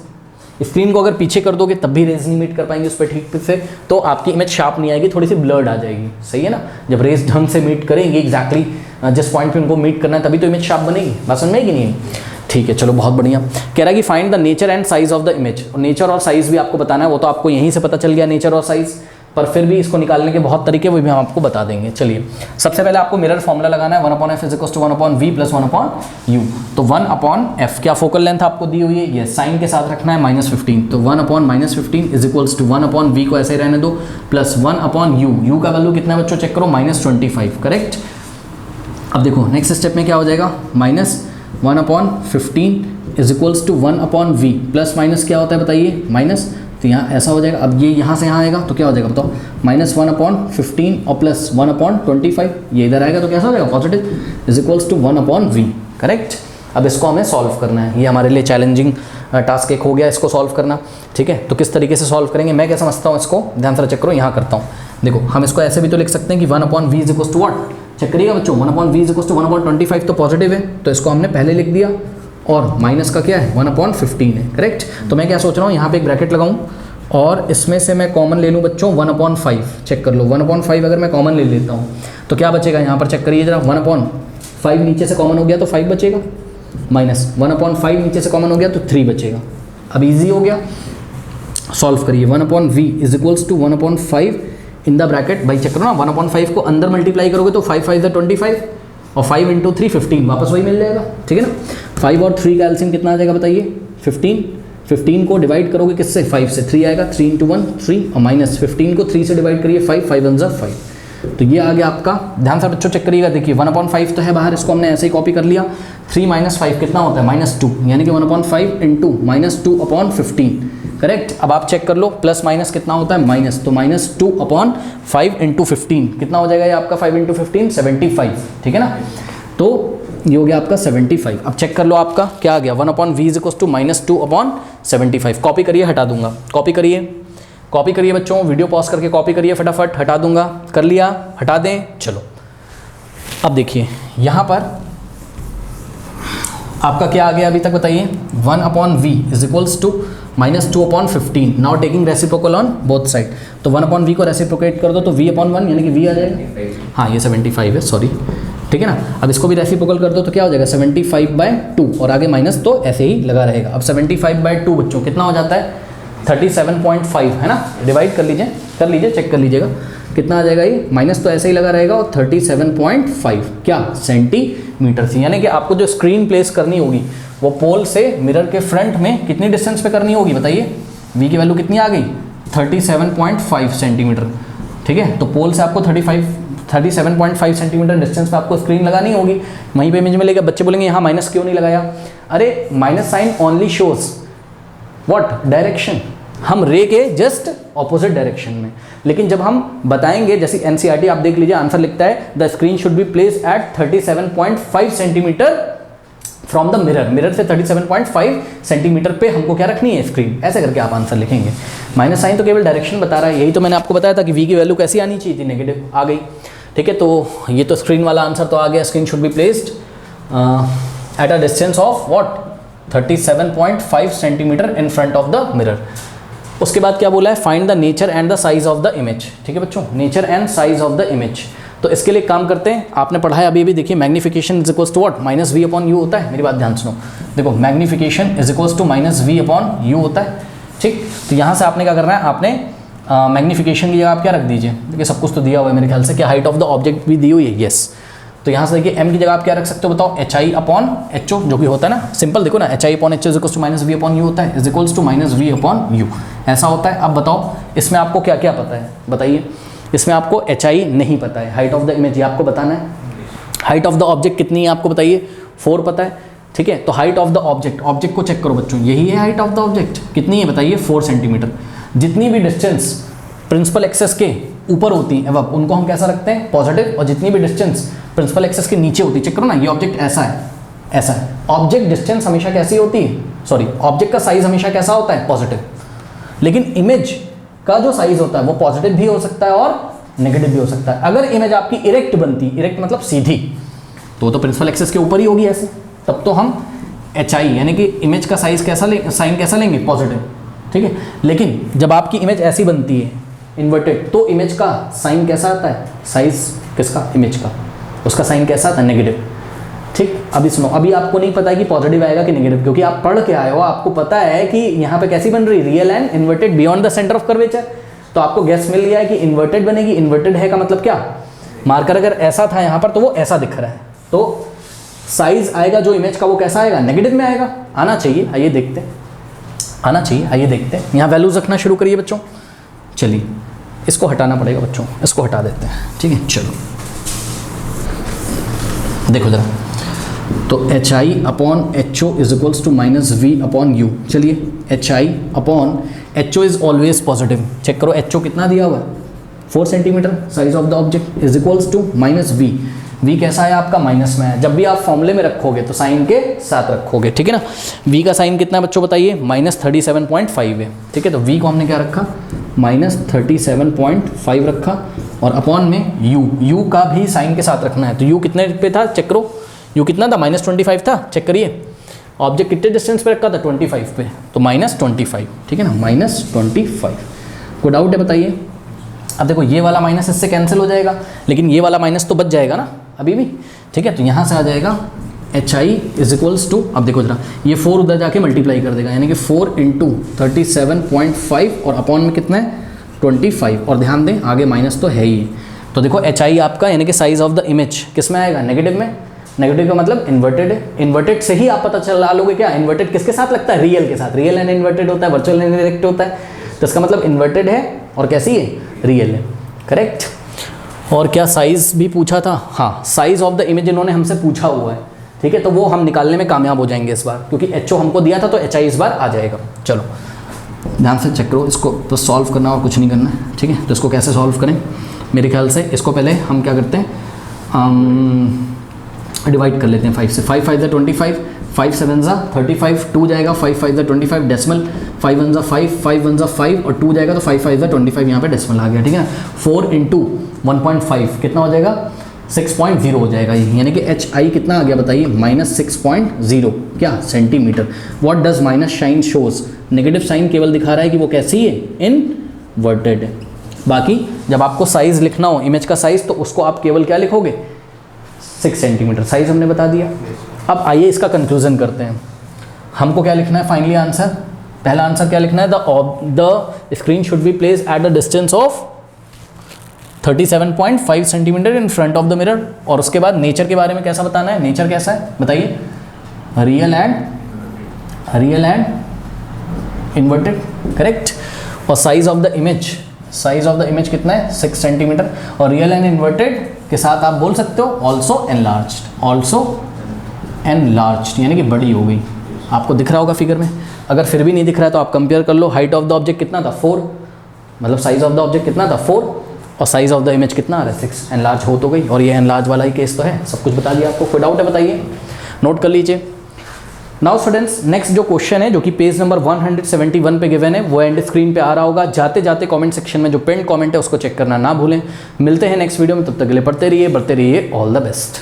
स्क्रीन को अगर पीछे कर दोगे तब भी रेज नहीं मीट कर पाएंगे उस पर ठीक से, तो आपकी इमेज शार्प नहीं आएगी, थोड़ी सी ब्लर्ड आ जाएगी। सही है ना। जब रेज ढंग से मीट करेंगे एग्जैक्टली जिस पॉइंट पे उनको मीट करना है, तभी तो इमेज शार्प बनेगी। बात समझ में आएगी नहीं? ठीक है, चलो बहुत बढ़िया। कह रहा है कि find the nature and size of the image. और नेचर और साइज भी आपको बताना है, वो तो आपको यहीं से पता चल गया नेचर और साइज, पर फिर भी इसको निकालने के बहुत तरीके वो भी हम आपको बता देंगे। चलिए, सबसे पहले आपको मिरर फॉर्मूला लगाना है, 1/f = 1/v + 1/u। तो 1/f क्या फोकल लेंथ आपको दी हुई है, ये साइन के साथ रखना है -15, तो 1/-15 = 1/v को ऐसे ही रहने दो, प्लस 1/u। u का वैल्यू कितना बच्चों चेक करो, -25, करेक्ट। अब देखो नेक्स्ट स्टेप में क्या हो जाएगा, -1/15 = 1/v, प्लस माइनस क्या होता है बताइए, माइनस, तो यहाँ ऐसा हो जाएगा। अब ये यहाँ से यहाँ आएगा तो क्या हो जाएगा बताओ, -1/15 और प्लस 1/25, ये इधर आएगा तो कैसा हो जाएगा, पॉजिटिव, = 1/v, करेक्ट। अब इसको हमें सॉल्व करना है, ये हमारे लिए चैलेंजिंग टास्क एक हो गया इसको सॉल्व करना। ठीक है, तो किस तरीके से सॉल्व करेंगे, मैं क्या समझता हूँ इसको, ध्यान से चेक करो, यहाँ करता हूँ। देखो हम इसको ऐसे भी तो लिख सकते हैं कि 1/v = what, चेक करिएगा बच्चों, 1/v = 1/25 तो पॉजिटिव है, तो इसको हमने पहले लिख दिया, और माइनस का क्या है, 1/15 है, करेक्ट। तो मैं क्या सोच रहा हूँ, यहाँ पे एक ब्रैकेट लगाऊँ और इसमें से मैं कॉमन ले लूँ बच्चों 1/5, चेक कर लो 1/5 अगर मैं कॉमन ले लेता हूँ तो क्या बचेगा, यहाँ पर चेक करिए जरा, 1/5 नीचे से कॉमन हो गया तो 5 बचेगा, माइनस 1/5 नीचे से कॉमन हो गया तो 3 बचेगा। अब इजी हो गया, सॉल्व करिए, 1/v = 1/5 इन द ब्रैकेट, भाई चेक करो ना, 1/5 को अंदर मल्टीप्लाई करोगे तो 5 5 25 और 5 × 3 15, वापस वही मिल जाएगा। ठीक है ना। 5 और 3 का एलसीएम कितना आ जाएगा बताइए, 15। 15 को डिवाइड करोगे किससे, 5 से, 3 आएगा, 3 × 1 3, और माइनस 15 को 3 से डिवाइड करिए, 5 5 1 = 5। तो ये आ गया आपका, ध्यान से बच्चों चेक करिएगा, देखिए 1/5 तो है बाहर, इसको हमने ऐसे ही कॉपी कर लिया, 3 - 5 कितना होता है, -2, यानी कि 1/5 × -2/15, करेक्ट। अब आप चेक कर लो, प्लस माइनस कितना होता है, माइनस, तो -2/5 × 15 कितना हो जाएगा ये आपका, 5 × 15 75, ठीक है ना। तो ये हो गया आपका 75। अब चेक कर लो आपका क्या आ गया, 1/v = -2/75। कॉपी करिए, हटा दूंगा, कॉपी करिए बच्चों, वीडियो पॉज करके कॉपी करिए फटाफट, हटा दूंगा, कर लिया, हटा दें, चलो। अब देखिए यहाँ पर आपका क्या आ गया अभी तक बताइए, 1/v = -2/15, now taking reciprocal on both side, तो 1/v को रेसिप्रोकेट कर दो तो v/1 यानी कि v आ जाएगा, हाँ ये 75 है, सॉरी, ठीक है ना। अब इसको भी रेसिप्रोकल कर दो तो क्या हो जाएगा, 75/2, और आगे माइनस तो ऐसे ही लगा रहेगा। अब 75/2 बच्चों कितना हो जाता है, 37.5 है ना, डिवाइड कर लीजिए, चेक कर लीजिएगा कितना आ जाएगा ये, माइनस तो ऐसे ही लगा रहेगा, और 37.5 क्या सेंटीमीटर से, यानी कि आपको जो स्क्रीन प्लेस करनी होगी वो पोल से मिरर के फ्रंट में कितनी डिस्टेंस पे करनी होगी बताइए, v की वैल्यू कितनी आ गई, 37.5 सेंटीमीटर, ठीक है। तो पोल से आपको 37.5 सेंटीमीटर डिस्टेंस पे आपको स्क्रीन लगानी होगी। वहीं पे इमेज में लेकर बच्चे बोलेंगे यहाँ माइनस क्यों नहीं लगाया, अरे minus sign only shows what direction, हम रे के जस्ट ऑपोजिट डायरेक्शन में, लेकिन जब हम बताएंगे, जैसे एनसीईआरटी आप देख लीजिए, आंसर लिखता है the screen should be place at 37.5 centimetre from the mirror से 37.5 सेंटीमीटर पे हमको क्या रखनी है स्क्रीन, ऐसे करके आप आंसर लिखेंगे। माइनस साइन तो केवल डायरेक्शन बता रहा है, यही तो मैंने आपको बताया था कि v की वैल्यू कैसी आनी चाहिए थी, नेगेटिव आ गई, ठीक है। तो ये तो स्क्रीन वाला आंसर तो आ गया, screen should be placed at a distance of what 37.5 centimetre in front of the mirror. उसके बाद क्या बोला है, find the nature and the size of the image, ठीक है बच्चों, nature and size of the image. तो इसके लिए काम करते हैं, आपने पढ़ा है अभी देखिए, magnification is equals to what, -v/u होता है, मेरी बात ध्यान सुनो, देखो magnification is equals to -v/u होता है, ठीक। तो यहाँ से आपने क्या करना है, आपने मैग्नीफिकेशन की जगह आप क्या रख दीजिए, देखिए सब कुछ तो दिया हुआ है मेरे ख्याल से, कि हाइट ऑफ द ऑब्जेक्ट भी दी हुई है, यस। तो यहाँ से देखिए m की जगह आप क्या रख सकते हो बताओ, H I upon H O, जो कि होता है ना सिंपल, देखो ना H I upon H O is minus V upon U होता है, is equals to minus V upon U, ऐसा होता है। अब बताओ इसमें आपको क्या क्या पता है, बताइए। इसमें आपको एच आई नहीं पता है, हाइट ऑफ द इमेज ये आपको बताना है, हाइट ऑफ द ऑब्जेक्ट कितनी है आपको बताइए, 4 पता है, ठीक है। तो height of the object, object को चेक करो बच्चों, यही है हाइट ऑफ द ऑब्जेक्ट, कितनी है बताइए, 4 सेंटीमीटर। जितनी भी डिस्टेंस प्रिंसिपल एक्सेस के ऊपर होती है अब उनको हम कैसा रखते हैं, पॉजिटिव, और जितनी भी डिस्टेंस प्रिंसिपल एक्सेस के नीचे होती है, चेक करो ना, ये ऑब्जेक्ट ऐसा है, ऐसा है, ऑब्जेक्ट डिस्टेंस हमेशा कैसी होती है, सॉरी ऑब्जेक्ट का साइज हमेशा कैसा होता है, पॉजिटिव। लेकिन इमेज का जो साइज होता है वो पॉजिटिव भी हो सकता है और नेगेटिव भी हो सकता है। अगर इमेज आपकी इरेक्ट बनती, इरेक्ट मतलब सीधी, तो प्रिंसिपल एक्सेस के ऊपर ही होगी ऐसे, तब तो हम एच आई यानी कि इमेज का साइज कैसा साइन कैसा लेंगे, पॉजिटिव, ठीक है। लेकिन जब आपकी इमेज ऐसी बनती है इन्वर्टेड, तो इमेज का साइन कैसा आता है, साइज किसका, इमेज का, उसका साइन कैसा आता है, नेगेटिव, ठीक। अभी सुनो, अभी आपको नहीं पता है कि पॉजिटिव आएगा कि नेगेटिव, क्योंकि आप पढ़ के आए हो, आपको पता है कि यहाँ पे कैसी बन रही, real and inverted beyond the centre of curvature. तो आपको गैस मिल गया है कि इन्वर्टेड बनेगी, इन्वर्टेड है का मतलब क्या, मार्कर अगर ऐसा था यहाँ पर तो वो ऐसा दिख रहा है, तो साइज आएगा जो इमेज का वो कैसा आएगा, नेगेटिव में आएगा, आना चाहिए, आइए देखते हैं, आना चाहिए, आइए देखते हैं। यहाँ वैल्यूज रखना शुरू करिए बच्चों, चलिए इसको हटाना पड़ेगा बच्चों, इसको हटा देते हैं, ठीक है। चलो देखो जरा, तो H I upon H O is equals to minus V upon U. चलिए H I upon H O is always positive, check करो एच ओ कितना दिया हुआ है, 4 centimetre size of the object, is equals to minus V, V कैसा है आपका, माइनस में है। जब भी आप फॉर्मूले में रखोगे तो साइन के साथ रखोगे, ठीक है ना। वी का साइन कितना है बच्चों बताइए, -37.5 है, ठीक है। तो वी को हमने क्या रखा, -37.5 रखा, और अपॉन में यू का भी साइन के साथ रखना है। तो यू कितने पे था, चेक करो, यू कितना था, -25 था, चेक करिए। ऑब्जेक्ट कितने डिस्टेंस पे रखा था, 25 पे, तो -25, ठीक है ना, -25। कोई डाउट है बताइए। अब देखो ये वाला माइनस इससे कैंसिल हो जाएगा, लेकिन ये वाला माइनस तो बच जाएगा ना अभी भी, ठीक है। तो यहाँ से आ जाएगा H I is equals to, अब देखो जरा, ये 4 उधर जाके मल्टीप्लाई कर देगा, यानी कि 4 × 37.5 और अपॉन में कितना है, 25। और ध्यान दें आगे माइनस तो है ही। तो देखो एच आई आपका यानी कि साइज ऑफ द इमेज किस में आएगा, नेगेटिव में। नेगेटिव का मतलब इन्वर्टेड है, इन्वर्टेड से ही आप पता चला लोगे क्या, इन्वर्टेड किसके साथ लगता है, रियल के साथ। रियल एंड इन्वर्टेड होता है, वर्चुअल एंड इरेक्ट होता है, तो इसका मतलब इन्वर्टेड है और कैसी है, रियल है, करेक्ट। और क्या साइज भी पूछा था, हाँ साइज ऑफ द इमेज इन्होंने हमसे पूछा हुआ है, ठीक है। तो वो हम निकालने में कामयाब हो जाएंगे इस बार, क्योंकि एच ओ हमको दिया था तो एच आई इस बार आ जाएगा। चलो ध्यान से चेक करो, इसको तो सॉल्व करना और कुछ नहीं करना है, ठीक है। तो इसको कैसे सॉल्व करें, मेरे ख्याल से इसको पहले हम क्या करते हैं, डिवाइड कर लेते हैं 5 से। 5 5 25, 5 7 35, 2 जाएगा, 5 5 25 डेसिमल, 5 1 5, 5 1 5 और 2 जाएगा, तो 5 5 25 यहाँ पे डेसिमल आ गया, ठीक है। 4 × 1.5 कितना हो जाएगा, 6.0 हो जाएगा ये, यानी कि एच आई कितना आ गया बताइए, -6.0 क्या centimetre. What does minus sign shows, negative sign केवल दिखा रहा है कि वो कैसी है, इनवर्टेड है। बाकी जब आपको साइज लिखना हो, इमेज का साइज, तो उसको आप केवल क्या लिखोगे, 6 सेंटीमीटर, साइज हमने बता दिया। अब आइए इसका कंक्लूजन करते हैं, हमको क्या लिखना है फाइनली आंसर। पहला आंसर क्या लिखना है, the screen should be placed at the distance of 37.5 centimetre in front of the mirror. और उसके बाद नेचर के बारे में कैसा बताना है, नेचर कैसा है बताइए, रियल एंड इन्वर्टेड, करेक्ट। और size of the image, size of the image कितना है, 6 सेंटीमीटर। और रियल एंड इन्वर्टेड के साथ आप बोल सकते हो ऑल्सो एनलार्ज्ड, यानी कि बड़ी हो गई। आपको दिख रहा होगा फिगर में, अगर फिर भी नहीं दिख रहा है तो आप कंपेयर कर लो। हाइट ऑफ द ऑब्जेक्ट कितना था, 4, मतलब साइज ऑफ द ऑब्जेक्ट कितना था, 4, और साइज ऑफ द इमेज कितना आ रहा है, 6। एनलार्ज हो तो गई, और ये एनलार्ज वाला ही केस तो है, सब कुछ बता दिया आपको। कोई डाउट है बताइए, नोट कर लीजिए। नाउ स्टूडेंट्स, नेक्स्ट जो क्वेश्चन है जो कि पेज नंबर 171 पे गिवन है, वो एंड स्क्रीन पे आ रहा होगा। जाते जाते कमेंट सेक्शन में जो पिन कमेंट है उसको चेक करना ना भूलें। मिलते हैं नेक्स्ट वीडियो में, तब तक के लिए पढ़ते रहिए, बढ़ते रहिए, ऑल द बेस्ट।